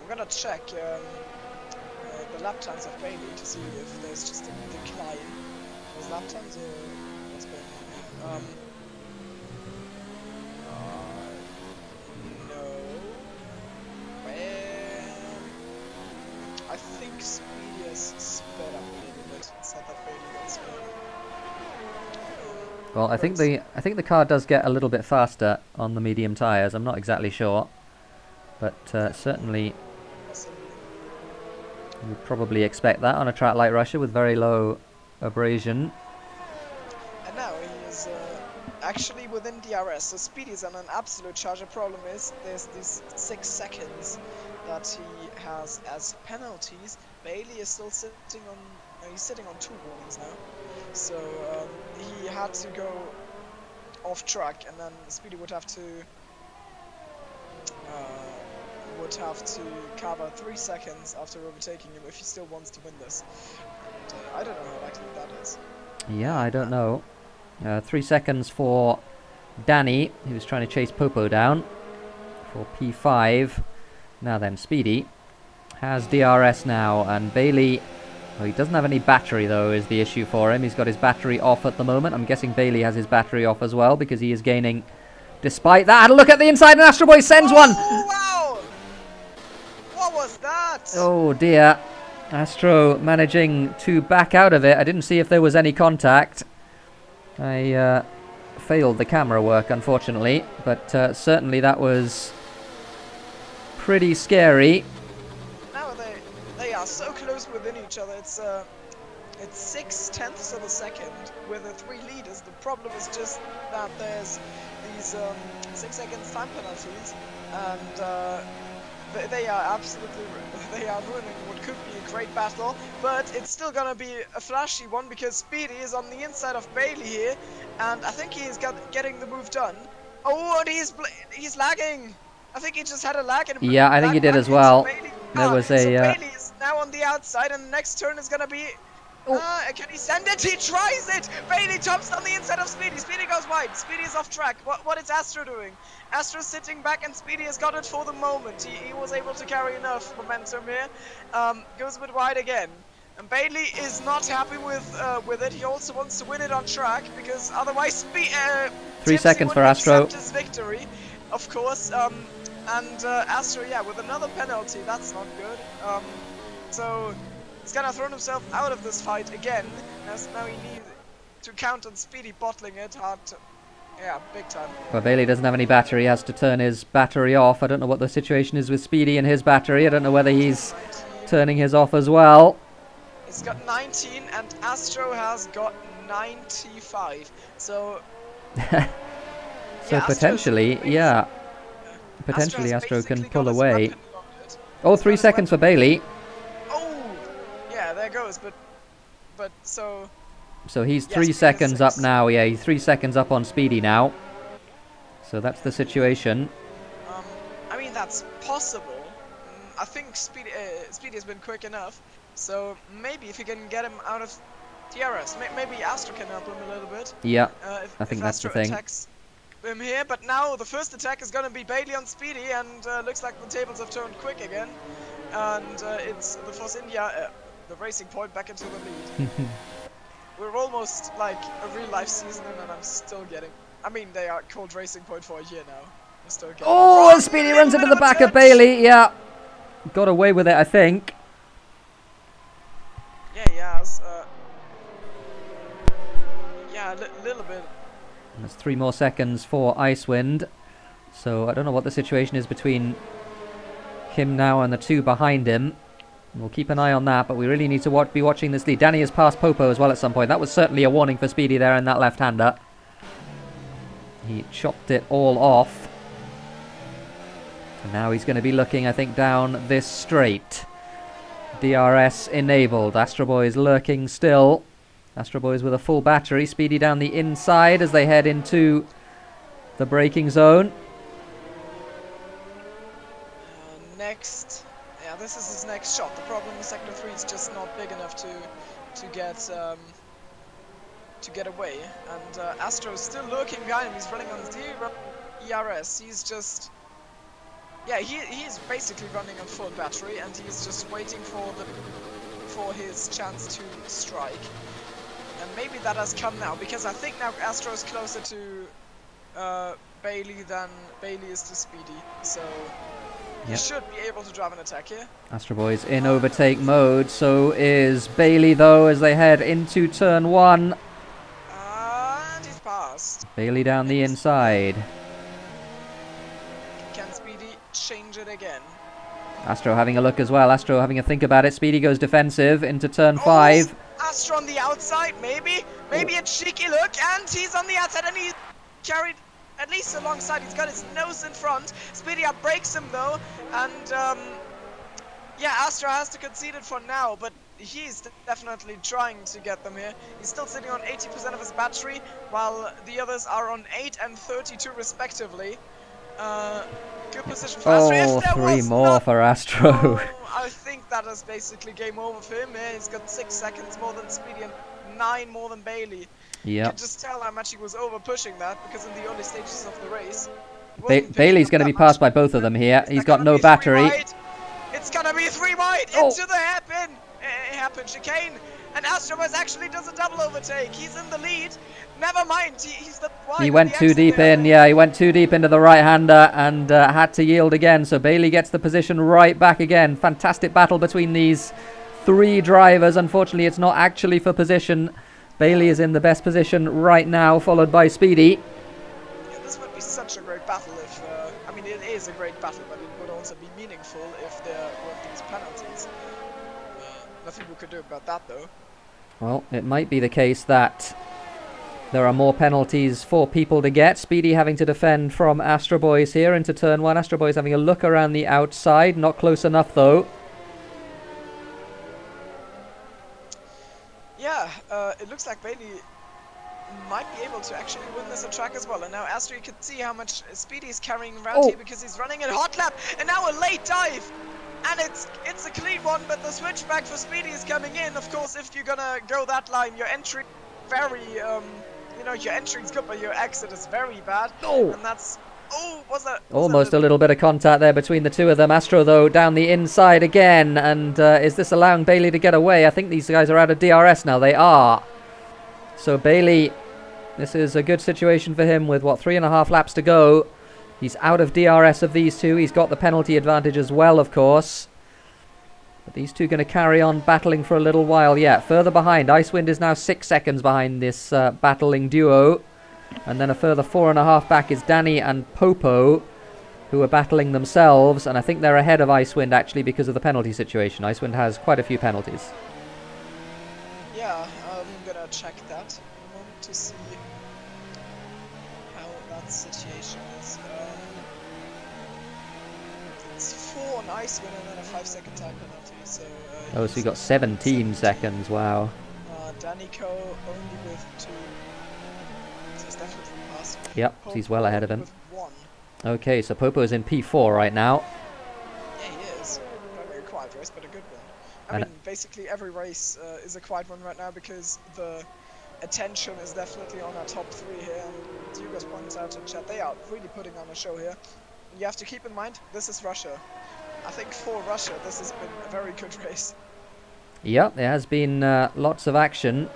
I'm gonna check the lap times of Bailey to see if there's just a decline. Was lap times or what's going on here? No. I think Speedy has sped up a little bit. It's not that Bailey got sped. Well, I think the car does get a little bit faster on the medium tyres. I'm not exactly sure, but certainly you would probably expect that on a track like Russia with very low abrasion. And now he is actually within DRS, so Speedy's on an absolute charge. The problem is there's these 6 seconds that he has as penalties. Bailey is still sitting on he's sitting on 2 warnings now, so he had to go off track, and then Speedy would have to cover 3 seconds after overtaking him if he still wants to win this. And, I don't know how likely that is. Yeah, I don't know. 3 seconds for Danny, who was trying to chase Popo down for P5. Now then, Speedy has DRS now, and Bailey, well, he doesn't have any battery though, is the issue for him. He's got his battery off at the moment. I'm guessing Bailey has his battery off as well, because he is gaining despite that. Look at the inside, and Astro Boy sends one! Oh, wow! What was that? Oh dear. Astro managing to back out of it. I didn't see if there was any contact. I failed the camera work, unfortunately, but certainly that was pretty scary. Now they are so close within each other. It's 6/10 of a second with the 3 leaders. The problem is just that there's these 6 seconds time penalties, and they are ruining what could be a great battle. But it's still gonna be a flashy one because Speedy is on the inside of Bailey here, and I think he's getting the move done. Oh, and he's lagging. I think he just had a lag. And yeah, I think he did as well. There was so a. Bailey is now on the outside, and the next turn is gonna be. Can he send it? He tries it! Bailey jumps on the inside of Speedy. Speedy goes wide. Speedy is off track. What is Astro doing? Astro's sitting back, and Speedy has got it for the moment. He was able to carry enough momentum here. Goes a bit wide again. And Bailey is not happy with it. He also wants to win it on track, because otherwise 3 seconds for Astro. His victory. of course. And Astro, yeah, with another penalty, that's not good. So he's kind of thrown himself out of this fight again, as now he needs to count on Speedy bottling it hard to, yeah, big time. Well, Bailey doesn't have any battery. He has to turn his battery off. I don't know what the situation is with Speedy and his battery. I don't know whether he's 19. turning his off as well. He's got 19 and Astro has got 95. So So yeah, potentially, potentially Astro can pull away. Oh, 3 his seconds for Bailey. Oh, yeah, there goes. But so he's yeah, 3 Speedy is seconds up 6. now. Yeah, he's 3 seconds up on Speedy now. So that's the situation. I mean, that's possible. I think Speedy has been quick enough. So maybe if you can get him out of DRS, maybe Astro can help him a little bit. Yeah, If I think if that's the Astro thing. attacks him here, but now the first attack is gonna be Bailey on Speedy, and looks like the tables have turned quick again, and it's the Force India, the Racing Point, back into the lead. We're almost like a real life season, and I'm still getting. I mean, they are called Racing Point for a year now. I'm still getting. Oh, and Speedy runs into the back of Bailey. Yeah, got away with it, I think. Yeah, he has. Yeah, a little bit. And there's 3 more seconds for Icewind. So I don't know what the situation is between him now and the 2 behind him. We'll keep an eye on that, but we really need to be watching this lead. Danny has passed Popo as well at some point. That was certainly a warning for Speedy there in that left-hander. He chopped it all off. And now he's going to be looking, I think, down this straight. DRS enabled. Astro Boy's lurking still. Astro Boy's with a full battery. Speedy down the inside as they head into the braking zone. Next. Yeah, this is his next shot. The problem with Sector 3 is just not big enough to get away. And Astro's still lurking behind him. He's running on 0 ERS. He's just... Yeah, he's basically running on full battery, and he's just waiting for his chance to strike. And maybe that has come now, because I think now Astro is closer to Bailey than Bailey is to Speedy. So he should be able to drive an attack here. Astro Boy's in overtake mode, so is Bailey though as they head into turn 1. And he's passed. Bailey down the inside. Can Speedy change it again? Astro having a look as well. Astro having a think about it. Speedy goes defensive into turn 5. Astro on the outside, maybe a cheeky look, and he's on the outside, and he's carried at least alongside. He's got his nose in front. Speedy breaks him though, and yeah, Astro has to concede it for now, but he's definitely trying to get them here. He's still sitting on 80% of his battery, while the others are on 8 and 32 respectively. Good position for Astro. Oh, 3 more for Astro. I think that is basically game over for him. He's got 6 seconds more than Speedy and 9 more than Bailey. You can just tell how much he was over pushing that, because in the early stages of the race, Bailey's going to be passed by both of them here. He's got no battery. It's going to be 3 wide into the hairpin chicane, and Astro actually does a double overtake. He's in the lead. Never mind, he's the wide. He went too deep in. Yeah, he went too deep into the right-hander and had to yield again. So Bailey gets the position right back again. Fantastic battle between these 3 drivers. Unfortunately, it's not actually for position. Bailey is in the best position right now, followed by Speedy. Yeah, this would be such a great battle if... I mean, it is a great battle, but it would also be meaningful if there were these penalties. Nothing we could do about that, though. Well, it might be the case that there are more penalties for people to get. Speedy having to defend from Astro Boys here into turn 1. Astro Boys having a look around the outside. Not close enough, though. Yeah, it looks like Bailey might be able to actually win this track as well. And now Astro, you can see how much Speedy is carrying around here, because he's running a hot lap. And now a late dive. And it's a clean one, but the switchback for Speedy is coming in. Of course, if you're gonna go that line, your entry very, you know, your entry's good, but your exit is very bad. And that's... almost a little bit of contact there between the 2 of them. Astro, though, down the inside again. And is this allowing Bailey to get away? I think these guys are out of DRS now. They are. So Bailey, this is a good situation for him with, what, 3.5 laps to go. He's out of DRS of these two. He's got the penalty advantage as well, of course. But these two going to carry on battling for a little while yet. Further behind, Icewind is now 6 seconds behind this battling duo. And then a further 4.5 back is Danny and Popo, who are battling themselves. And I think they're ahead of Icewind, actually, because of the penalty situation. Icewind has quite a few penalties. Yeah, I'm gonna check that in a moment to see how that situation is. It's 4 on Icewind and then a 5-second time penalty. So Oh, so you got 17 seconds. Wow. Danico only with 2. So he's definitely past. Yep, Popo he's well ahead of him. with 1. Okay, so Popo is in P4 right now. Yeah, he is. Very quiet race, but a good one. I mean, basically every race is a quiet one right now because the attention is definitely on our top 3 here. And as you guys pointed out in chat, they are really putting on a show here. You have to keep in mind, this is Russia. I think for Russia, this has been a very good race. Yep, there has been lots of action.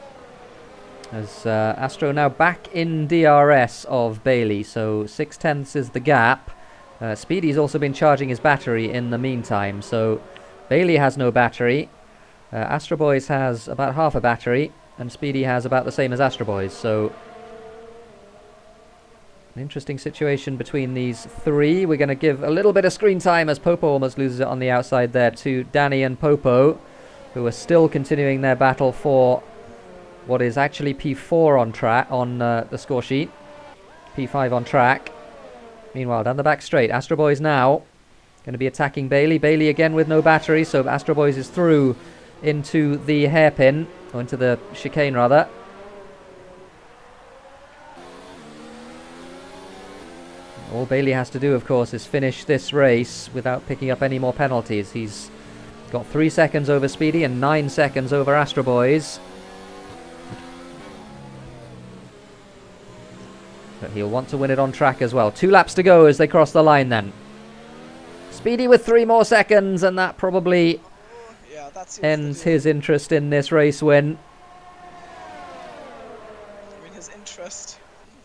As Astro now back in DRS of Bailey, so 6/10 is the gap. Speedy's also been charging his battery in the meantime, so Bailey has no battery. Astro Boys has about half a battery, and Speedy has about the same as Astro Boys, so an interesting situation between these three. We're going to give a little bit of screen time as Popo almost loses it on the outside there to Danny and Popo, who are still continuing their battle for what is actually P4 on track on the score sheet. P5 on track. Meanwhile, down the back straight, Astro Boys now going to be attacking Bailey. Bailey again with no battery, so Astro Boys is through into the hairpin, or into the chicane rather. All Bailey has to do, of course, is finish this race without picking up any more penalties. He's got 3 seconds over Speedy and 9 seconds over Astro Boys. But he'll want to win it on track as well. 2 laps to go as they cross the line then. Speedy with 3 more seconds, and that probably ends his interest in this race win. I mean, his interest,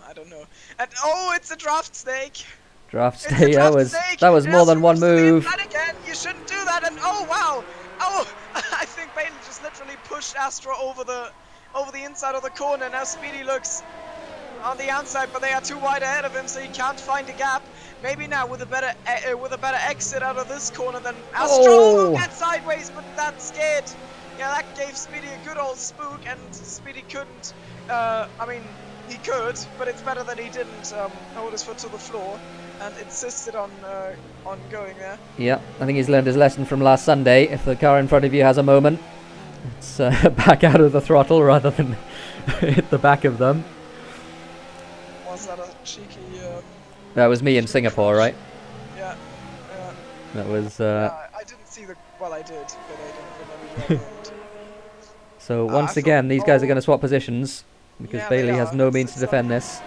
I don't know. And oh, it's a draft snake. Draft snake. That was more than one move. Again. You shouldn't do that. And oh wow, oh, I think Bailey just literally pushed Astro over the inside of the corner. Now Speedy looks on the outside, but they are too wide ahead of him, so he can't find a gap. Maybe now with a better exit out of this corner, then Astro will get sideways, but that's scared. Yeah, that gave Speedy a good old spook, and Speedy couldn't. I mean, he could, but it's better that he didn't hold his foot to the floor and insisted on going there. Yeah, I think he's learned his lesson from last Sunday. If the car in front of you has a moment, it's back out of the throttle rather than hit the back of them. Was that a cheeky... That was me in Singapore, right? Yeah. That was... I didn't see the... Well, I did, but I don't remember the So once again, these guys are going to swap positions, because Bailey has no means to defend this.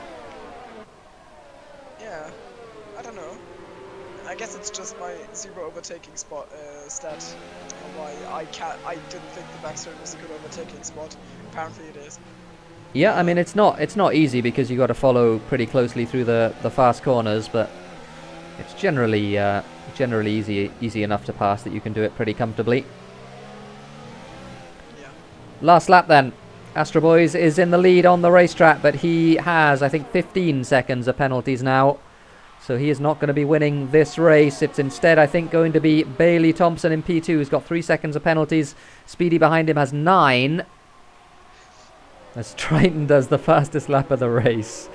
Yeah, I don't know. I guess it's just my 0 overtaking spot stat. Why I didn't think the backstraight was a good overtaking spot. Apparently it is. Yeah, I mean it's not easy because you got to follow pretty closely through the fast corners, but it's generally easy enough to pass that you can do it pretty comfortably. Yeah. Last lap then. Astro Boys is in the lead on the racetrack, but he has, I think, 15 seconds of penalties now. So he is not going to be winning this race. It's instead, I think, going to be Bailey Thompson in P2, who's got 3 seconds of penalties. Speedy behind him has 9. As Triton does the fastest lap of the race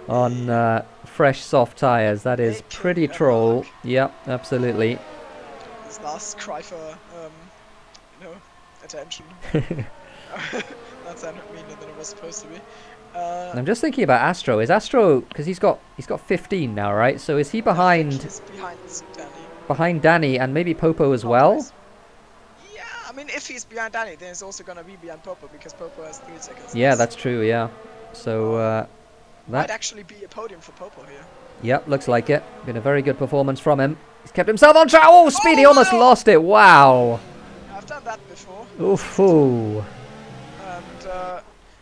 on fresh, soft tyres. That is pretty troll. Yep, absolutely. His last cry for, attention. That sounded meaner than it was supposed to be. I'm just thinking about Astro. Is Astro, because he's got 15 now, right? So is he behind Danny? Behind Danny and maybe Popo as well? Yeah, I mean, if he's behind Danny, then he's also gonna be behind Popo because Popo has 3 seconds. Yeah, that's true. Yeah. So that might actually be a podium for Popo here. Yep, looks like it. Been a very good performance from him. He's kept himself on track. Oh, Speedy almost lost it. Wow. I've done that before. Oof. And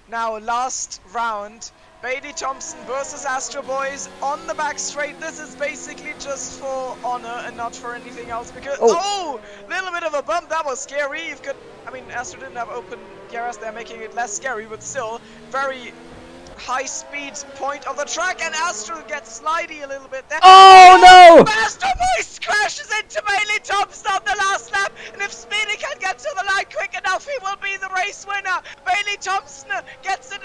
now last round, Bailey Thompson versus Astro Boys on the back straight. This is basically just for honor and not for anything else because little bit of a bump. That was scary. You've got, I mean, Astro didn't have open DRS. They're making it less scary, but still very high speed point of the track, and Astro gets slidey a little bit there. Oh no! Astro Boys crashes into Bailey Thompson on the last lap, and if Speedy can get to the line quick enough, he will be the race winner. Bailey Thompson gets it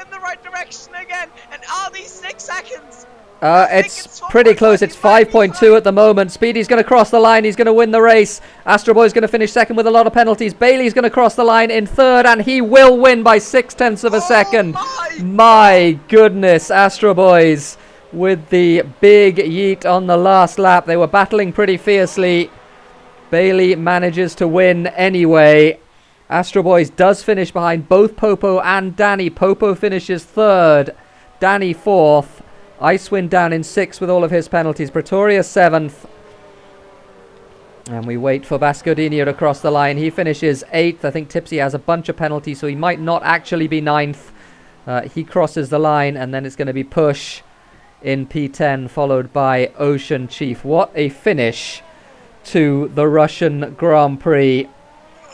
in the right direction again, and are these 6 seconds? It's pretty close. It's 5.2 at the moment. Speedy's going to cross the line. He's going to win the race. Astro Boy's going to finish second with a lot of penalties. Bailey's going to cross the line in third, and he will win by 0.6 of a second. My goodness, Astro Boys with the big yeet on the last lap. They were battling pretty fiercely. Bailey manages to win anyway. Astro Boys does finish behind both Popo and Danny. Popo finishes third, Danny fourth. Icewind down in 6th with all of his penalties. Pretoria 7th. And we wait for Bascodinho to cross the line. He finishes 8th. I think Tipsy has a bunch of penalties, so he might not actually be 9th. He crosses the line, and then it's going to be Push in P10, followed by OceanChief. What a finish to the Russian Grand Prix.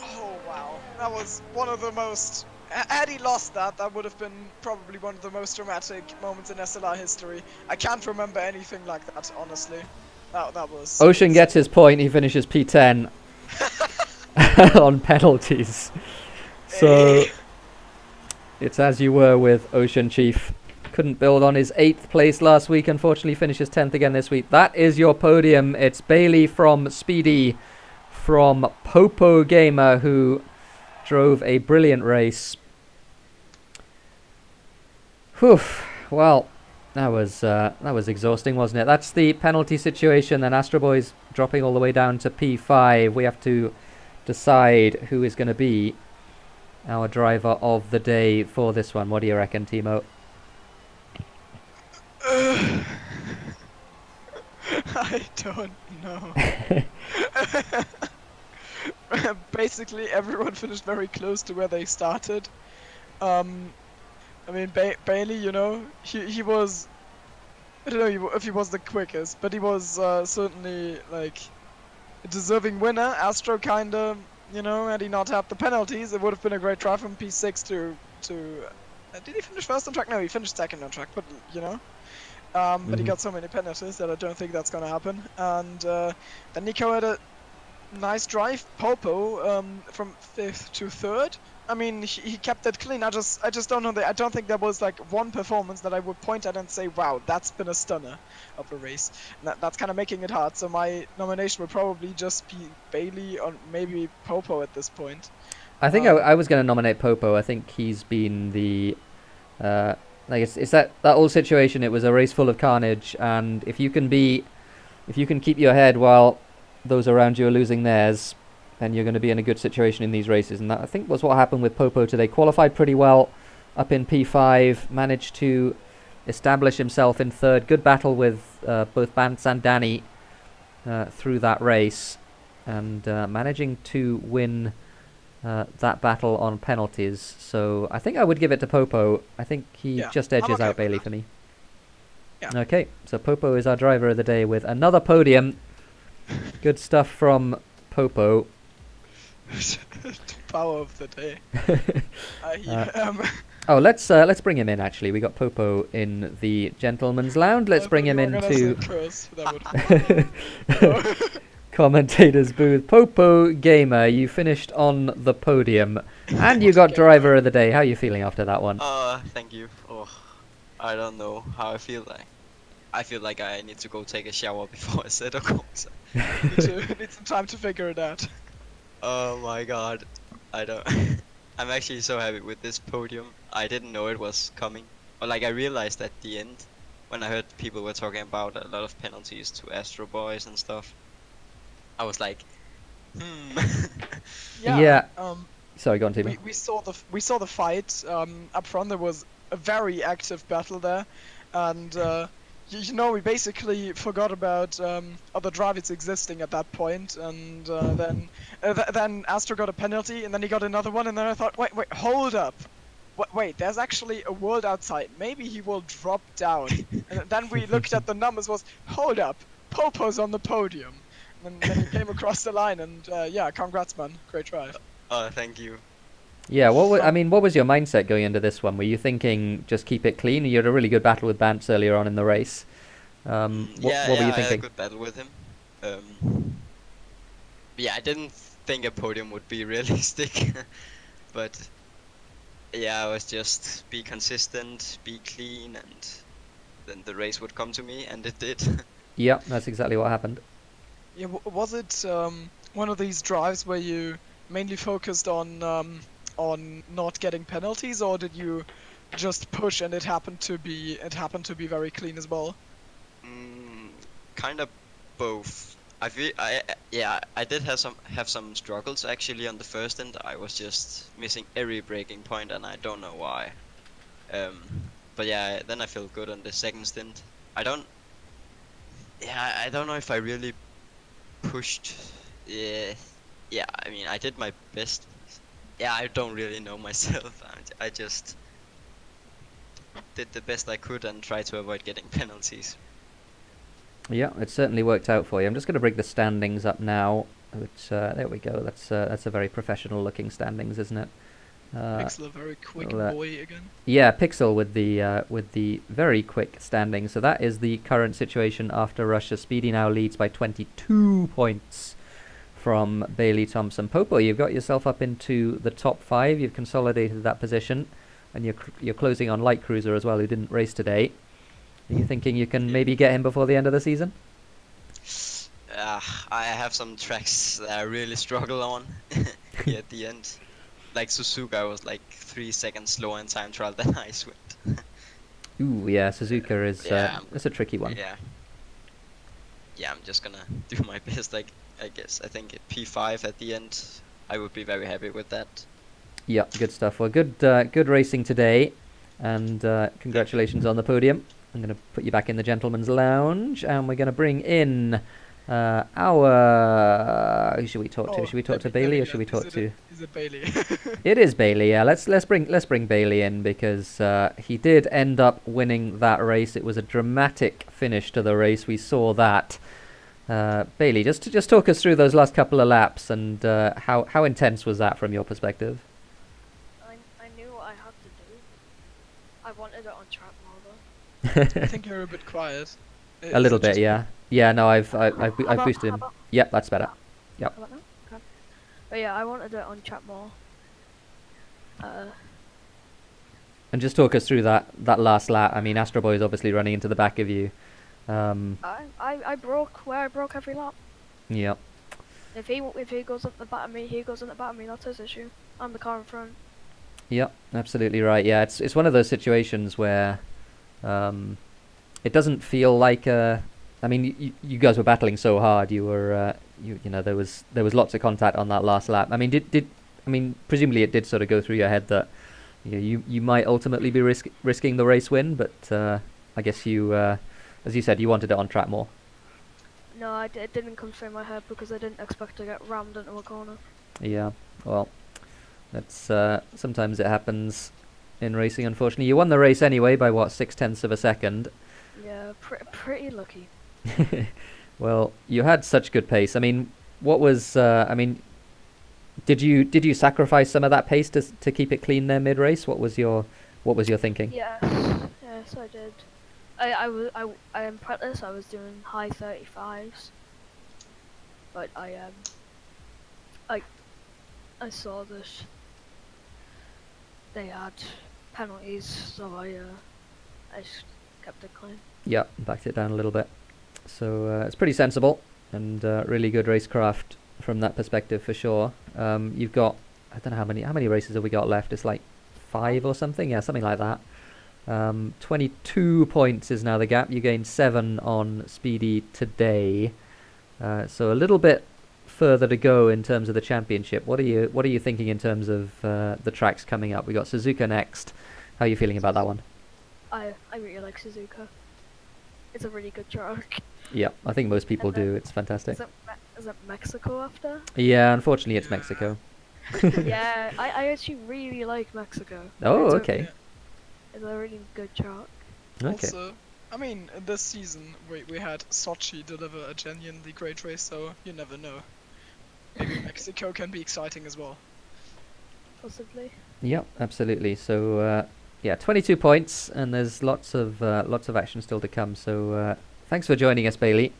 Oh, wow. That was one of the most... Had he lost that, that would have been probably one of the most dramatic moments in SLR history. I can't remember anything like that, honestly. That was... Ocean gets his point. He finishes P10 on penalties. So it's as you were with OceanChief. Couldn't build on his 8th place last week. Unfortunately, finishes 10th again this week. That is your podium. It's Bailey from Speedy, from Popo Gamer, who drove a brilliant race. Whew. Well, that was exhausting, wasn't it? That's the penalty situation. Then Astro Boys dropping all the way down to P5. We have to decide who is going to be our driver of the day for this one. What do you reckon, Thimo? I don't know. Basically, everyone finished very close to where they started. I mean, Bailey, you know, he was... I don't know if he was the quickest, but he was certainly, like, a deserving winner. Astro kinda, you know, had he not had the penalties, it would have been a great try from P6 to did he finish first on track? No, he finished second on track, but, you know. But he got so many penalties that I don't think that's gonna happen. And then Nico had a nice drive. Popo from 5th to 3rd. I mean, he kept it clean. I just don't know. I don't think there was like one performance that I would point at and say, wow, that's been a stunner of the race. And that's kind of making it hard. So my nomination would probably just be Bailey or maybe Popo at this point. I think I was going to nominate Popo. I think he's been the... like it's that whole situation. It was a race full of carnage, and if you can keep your head while those around you are losing theirs, then you're going to be in a good situation in these races. And that, I think, was what happened with Popo today. Qualified pretty well up in P5, managed to establish himself in 3rd. Good battle with both Bance and Danny through that race, and managing to win that battle on penalties. So I think I would give it to Popo. I think he just edges out Bailey for me. Yeah. Okay, so Popo is our driver of the day with another podium. Good stuff from Popo. Power of the day. Oh, let's bring him in. Actually, we got Popo in the gentleman's lounge. Let's bring him into commentator's booth. Popo Gamer, you finished on the podium, and you got driver of the day. How are you feeling after that one? Thank you. Oh, I don't know how I feel like. I feel like I need to go take a shower before Assetto Corsa. Need some time to figure it out. Oh my god, I don't... I'm actually so happy with this podium. I didn't know it was coming. Or like I realized at the end, when I heard people were talking about a lot of penalties to Astro Boys and stuff, I was like, Yeah. Sorry, go on, Timo. We saw the fight up front. There was a very active battle there, and you know, we basically forgot about other drivers existing at that point, and then Astro got a penalty, and then he got another one, and then I thought, wait, hold up. wait, there's actually a world outside. Maybe he will drop down. And then we looked at the numbers. Was hold up, Popo's on the podium. And then he came across the line, and yeah, congrats, man. Great drive. Oh, thank you. Yeah, I From- mean, what was your mindset going into this one? Were you thinking just keep it clean? You had a really good battle with Bance earlier on in the race. What Yeah, were you I had a thinking? good battle with him. Yeah, I didn't think a podium would be realistic, but yeah, I was just be consistent, be clean, and then the race would come to me, and it did. Yeah, that's exactly what happened. Yeah, was it one of these drives where you mainly focused on not getting penalties, or did you just push and it happened to be very clean as well? Kind of both. I feel I did have some struggles actually on the first end. I was just missing every braking point, and I don't know why. But yeah, then I feel good on the second stint. I don't know if I really pushed. Yeah, I mean, I did my best. Yeah, I don't really know myself. I just did the best I could and tried to avoid getting penalties. Yeah, it certainly worked out for you. I'm just going to bring the standings up now. Which there we go. That's a very professional looking standings, isn't it? Pixel, a very quick well, boy again. Yeah, Pixel with the very quick standing. So that is the current situation after Russia. Speedy now leads by 22 points from Bailey, Thompson, Popo. You've got yourself up into the top 5. You've consolidated that position, and you're closing on Light Cruiser as well, who didn't race today. Are you thinking you can maybe get him before the end of the season? I have some tracks that I really struggle on at the end. Like Suzuka, I was like 3 seconds slower in time trial than Icewind. Ooh, yeah, Suzuka is it's a tricky one. Yeah, I'm just gonna do my best. Like, I guess I think P5 at the end, I would be very happy with that. Yeah, good stuff. Well, good racing today, and congratulations on the podium. I'm going to put you back in the gentleman's lounge, and we're going to bring in our. Who should we talk to? Should we talk to Bailey, or should we talk to? Is it Bailey? It is Bailey. Yeah, let's bring Bailey in, because he did end up winning that race. It was a dramatic finish to the race. We saw that. Bailey, just talk us through those last couple of laps, and how intense was that from your perspective? I knew what I had to do. I wanted it on track more though. I think you're a bit quiet. A little bit, yeah. Yeah, no, I've boosted him. How about- Yep, that's better. Yep. How about now? Okay. But yeah, I wanted it on track more. And just talk us through that last lap. I mean, Astro Boy is obviously running into the back of you. I broke where I broke every lap. Yep. If he goes at the back of me, he goes at the back of me. That's his issue. I'm the car in front. Yep, absolutely right. Yeah, it's one of those situations where it doesn't feel like I mean, you guys were battling so hard. You were you know, there was lots of contact on that last lap. I mean, presumably it did sort of go through your head that you might ultimately be risking the race win, but I guess you as you said, you wanted it on track more. No, it didn't come through my head because I didn't expect to get rammed into a corner. Yeah, well, that's sometimes it happens in racing, unfortunately. You won the race anyway by what, 0.6 of a second. Yeah, pretty lucky. Well, you had such good pace. I mean, what was I mean, did you sacrifice some of that pace to keep it clean there mid race? What was your thinking? Yes, I did. I in practice I was doing high 35s, but I saw that they had penalties, so I just kept it clean. Yeah, backed it down a little bit. So it's pretty sensible and really good racecraft from that perspective for sure. You've got, I don't know how many races have we got left? It's like 5 or something. Yeah, something like that. 22 points is now the gap. You gained 7 on Speedy today, so a little bit further to go in terms of the championship. What are you thinking in terms of the tracks coming up? We got Suzuka next. How are you feeling about that one? I really like Suzuka. It's a really good track. Yeah, I think most people do. It's fantastic. Is it Mexico after? Yeah, unfortunately it's Mexico. Yeah, I actually really like Mexico. Oh, It's okay. it's a really good track. Okay. Also, I mean, this season we had Sochi deliver a genuinely great race, so you never know. Maybe Mexico can be exciting as well. Possibly. Yep, absolutely. So yeah, 22 points, and there's lots of action still to come. So thanks for joining us, Bailey,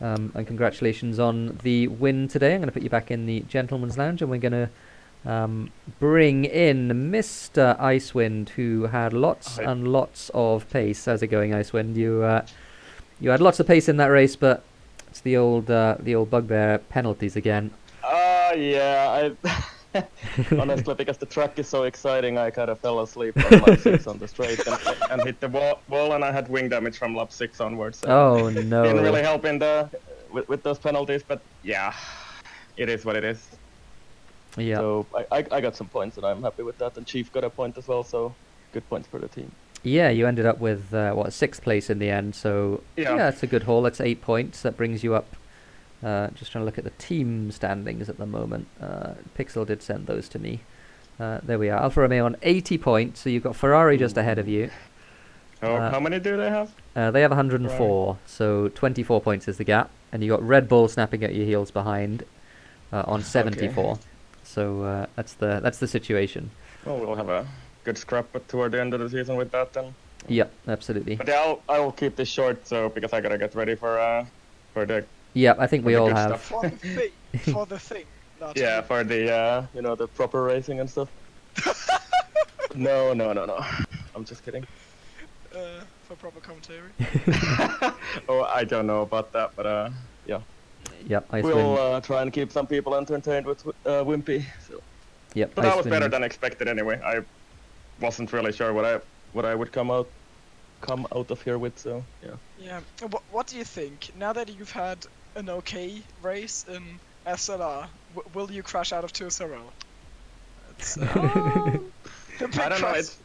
and congratulations on the win today. I'm going to put you back in the gentleman's lounge, and we're going to bring in Mr. Icewind, who had lots Hi. and lots of pace. How's it going, Icewind? You had lots of pace in that race, but it's the old bugbear penalties again. Yeah, honestly, because the track is so exciting, I kind of fell asleep on lap 6 on the straight and hit the wall, and I had wing damage from lap 6 onwards. So Oh no! didn't really help in with those penalties, but yeah, it is what it is. Yeah. So I got some points, and I'm happy with that. And Chief got a point as well, so good points for the team. Yeah, you ended up with sixth place in the end. So Yeah. it's a good haul. That's 8 points. That brings you up. Just trying to look at the team standings at the moment. Pixel did send those to me. There we are. Alfa Romeo on 80 points. So you've got Ferrari just ahead of you. How many do they have? They have 104. So 24 points is the gap, and you got Red Bull snapping at your heels behind on 74. Okay. So that's the situation. Well, we'll have a good scrap toward the end of the season with that then. Yep, absolutely. But yeah, I will keep this short, so because I gotta get ready for the Yeah, I think we the all good have. stuff. For the thing. Not Yeah, for the the proper racing and stuff. No. I'm just kidding. For proper commentary. Oh, I don't know about that, but yeah. Yep, Icewind. We'll try and keep some people entertained with Wimpy. So. Yep, But that was Icewind. better than expected anyway. I wasn't really sure what I would come out of here with, so yeah. Yeah. What do you think? Now that you've had an okay race in SLR, will you crash out of 2-0? It's, the big I don't know. question.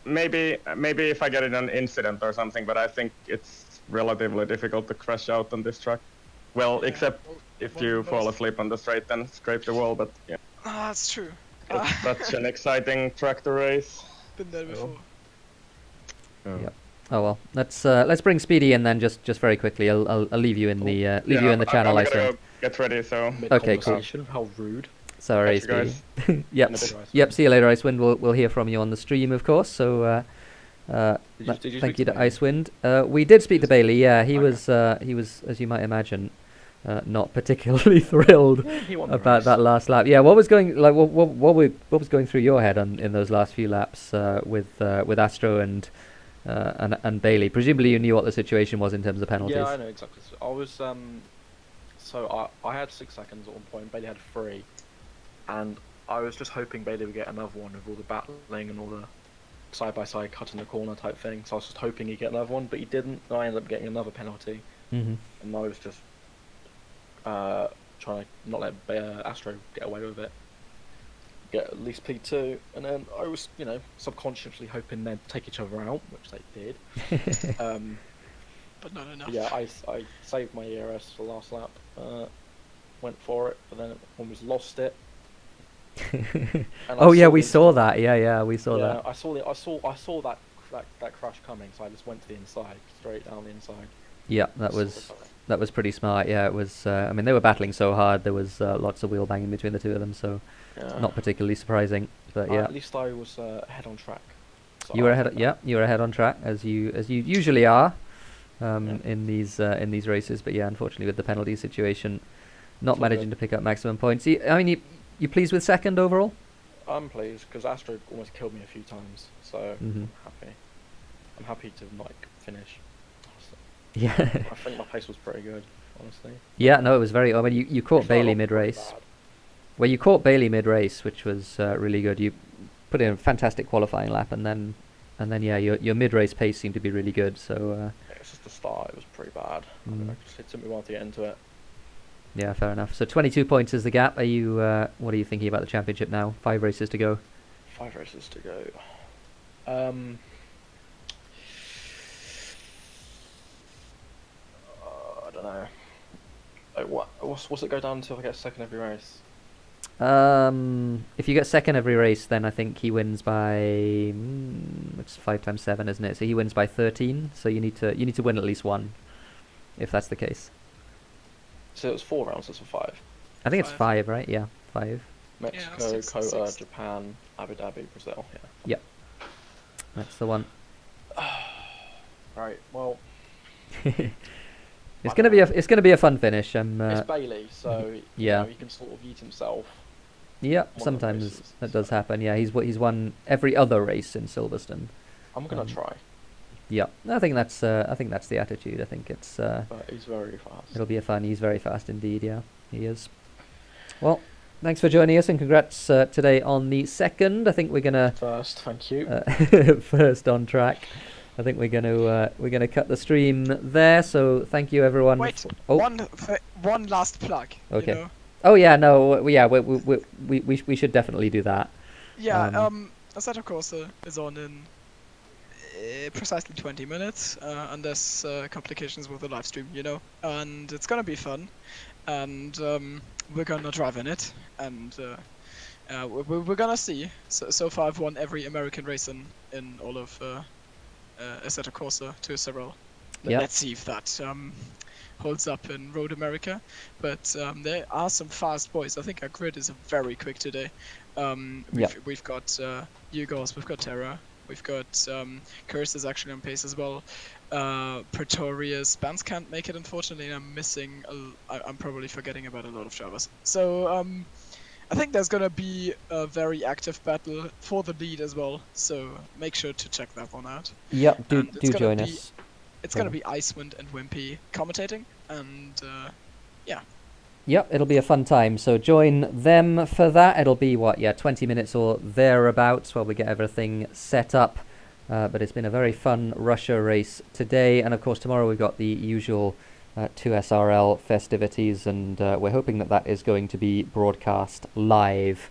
Maybe if I get in an incident or something, but I think it's relatively difficult to crash out on this track. Well, Yeah, except if you fall asleep on the straight and scrape the wall, but yeah. Ah, that's true. It's such an exciting track to race. Been there before. Yep. Oh well, let's bring Speedy in then, just very quickly. I'll leave you in the you in the channel, I'm gonna Icewind. go get ready, so. Okay, cool. How rude. Sorry, Catch you Speedy. guys. Yep. In a bit. Yep. See you later, Icewind. We'll hear from you on the stream, of course. So Did you thank speak you to to Bailey? Icewind. We did speak to Bailey. Yeah, he Okay. was, as you might imagine, not particularly thrilled He won the about race. that last lap. Yeah, what was going what was going through your head in those last few laps with Astro and Bailey? Presumably you knew what the situation was in terms of penalties. Yeah, I know exactly. So I was so I had 6 seconds at one point. Bailey had 3, and I was just hoping Bailey would get another one with all the battling and all the side by side cut in the corner type thing. So I was just hoping he'd get another one, but he didn't. And I ended up getting another penalty, Mm-hmm. and I was just trying to not let Astro get away with it. Get at least P2, and then I was, subconsciously hoping they'd take each other out, which they did. But not enough. Yeah, I saved my ERS for the last lap. Went for it, but then almost lost it. And Oh I yeah, saw we the- saw that. Yeah, we saw yeah, that. I saw that crash coming, so I just went to the inside, straight down the inside. Yeah, that was pretty smart. Yeah, it was. I mean, they were battling so hard. There was lots of wheel banging between the two of them, so Yeah. not particularly surprising. But yeah, At least I was ahead on track. So you were I ahead. think Yeah, you were ahead on track as you usually are in these races. But yeah, unfortunately with the penalty situation, not It's all managing good. to pick up maximum points. You pleased with second overall? I'm pleased because Astro almost killed me a few times, so Mhm. I'm happy. I'm happy to finish. honestly. Yeah. I think my pace was pretty good, honestly. Yeah, no, it was very. I mean, you caught If not, Bailey I'm mid pretty race. bad. Well, you caught Bailey mid race, which was really good. You put in a fantastic qualifying lap, and then yeah, your mid race pace seemed to be really good. So Yeah, it's just the start. It was pretty bad. It took me a while to get into it. yeah, fair enough. So 22 points is the gap. Are you? What are you thinking about the championship now? 5 races to go. 5 races to go. I don't know. What's it go down to if I get second every race? If you get second every race, then I think he wins by it's 5 times 7, isn't it? So he wins by 13. So you need to win at least one, if that's the case. So it was 4 rounds, this was 5. I think it's 5. 5, right? Yeah, 5. Mexico, six- Kota, six. Japan, Abu Dhabi, Brazil. Yeah. That's the one. Right. Well, It's gonna be a fun finish. it's Bailey, so yeah. he can sort of eat himself. Yeah, of the sometimes races, that does so. happen. Yeah, he's won every other race in Silverstone. I'm gonna Um, try, Yeah, I think that's the attitude. I think it's but he's very fast. it'll be a fun. He's very fast indeed. Yeah, he is. Well, thanks for joining us and congrats today on the second. I think we're gonna First, thank you. first on track. I think we're gonna cut the stream there. So thank you everyone. Wait, Oh. one last plug. Okay. You know? Oh yeah, no, yeah, we should definitely do that. Yeah. Assetto Corsa is on in precisely 20 minutes, and there's complications with the live stream, you know, and it's gonna be fun, and we're gonna drive in it, and we're gonna see. So far, I've won every American race in all of Assetto Corsa to Sorel. Yep. Let's see if that holds up in Road America. But there are some fast boys. I think our grid is very quick today. We've got Yugos, we've got Terra, we've got Curse is actually on pace as well. Pretorius, Bans can't make it unfortunately, and I'm missing. I'm probably forgetting about a lot of drivers. So I think there's gonna be a very active battle for the lead as well. So make sure to check that one out. Yep, do And it's gonna join be- us. It's gonna be Icewind and Wimpy commentating, and Yep, it'll be a fun time. So join them for that. It'll be 20 minutes or thereabouts while we get everything set up. But it's been a very fun Russia race today, and of course tomorrow we've got the usual 2SRL festivities, and we're hoping that is going to be broadcast live.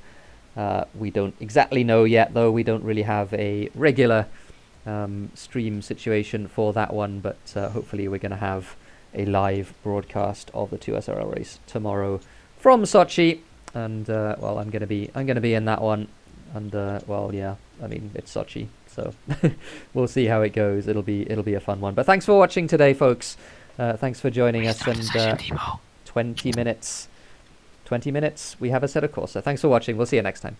We don't exactly know yet, though. We don't really have a regular stream situation for that one, but hopefully we're going to have a live broadcast of the 2SRL race tomorrow from Sochi, and I'm going to be in that one, and I mean it's Sochi, so we'll see how it goes. It'll be a fun one. But thanks for watching today, folks. Thanks for joining us, and 20 minutes we have Assetto Corsa. Thanks for watching. We'll see you next time.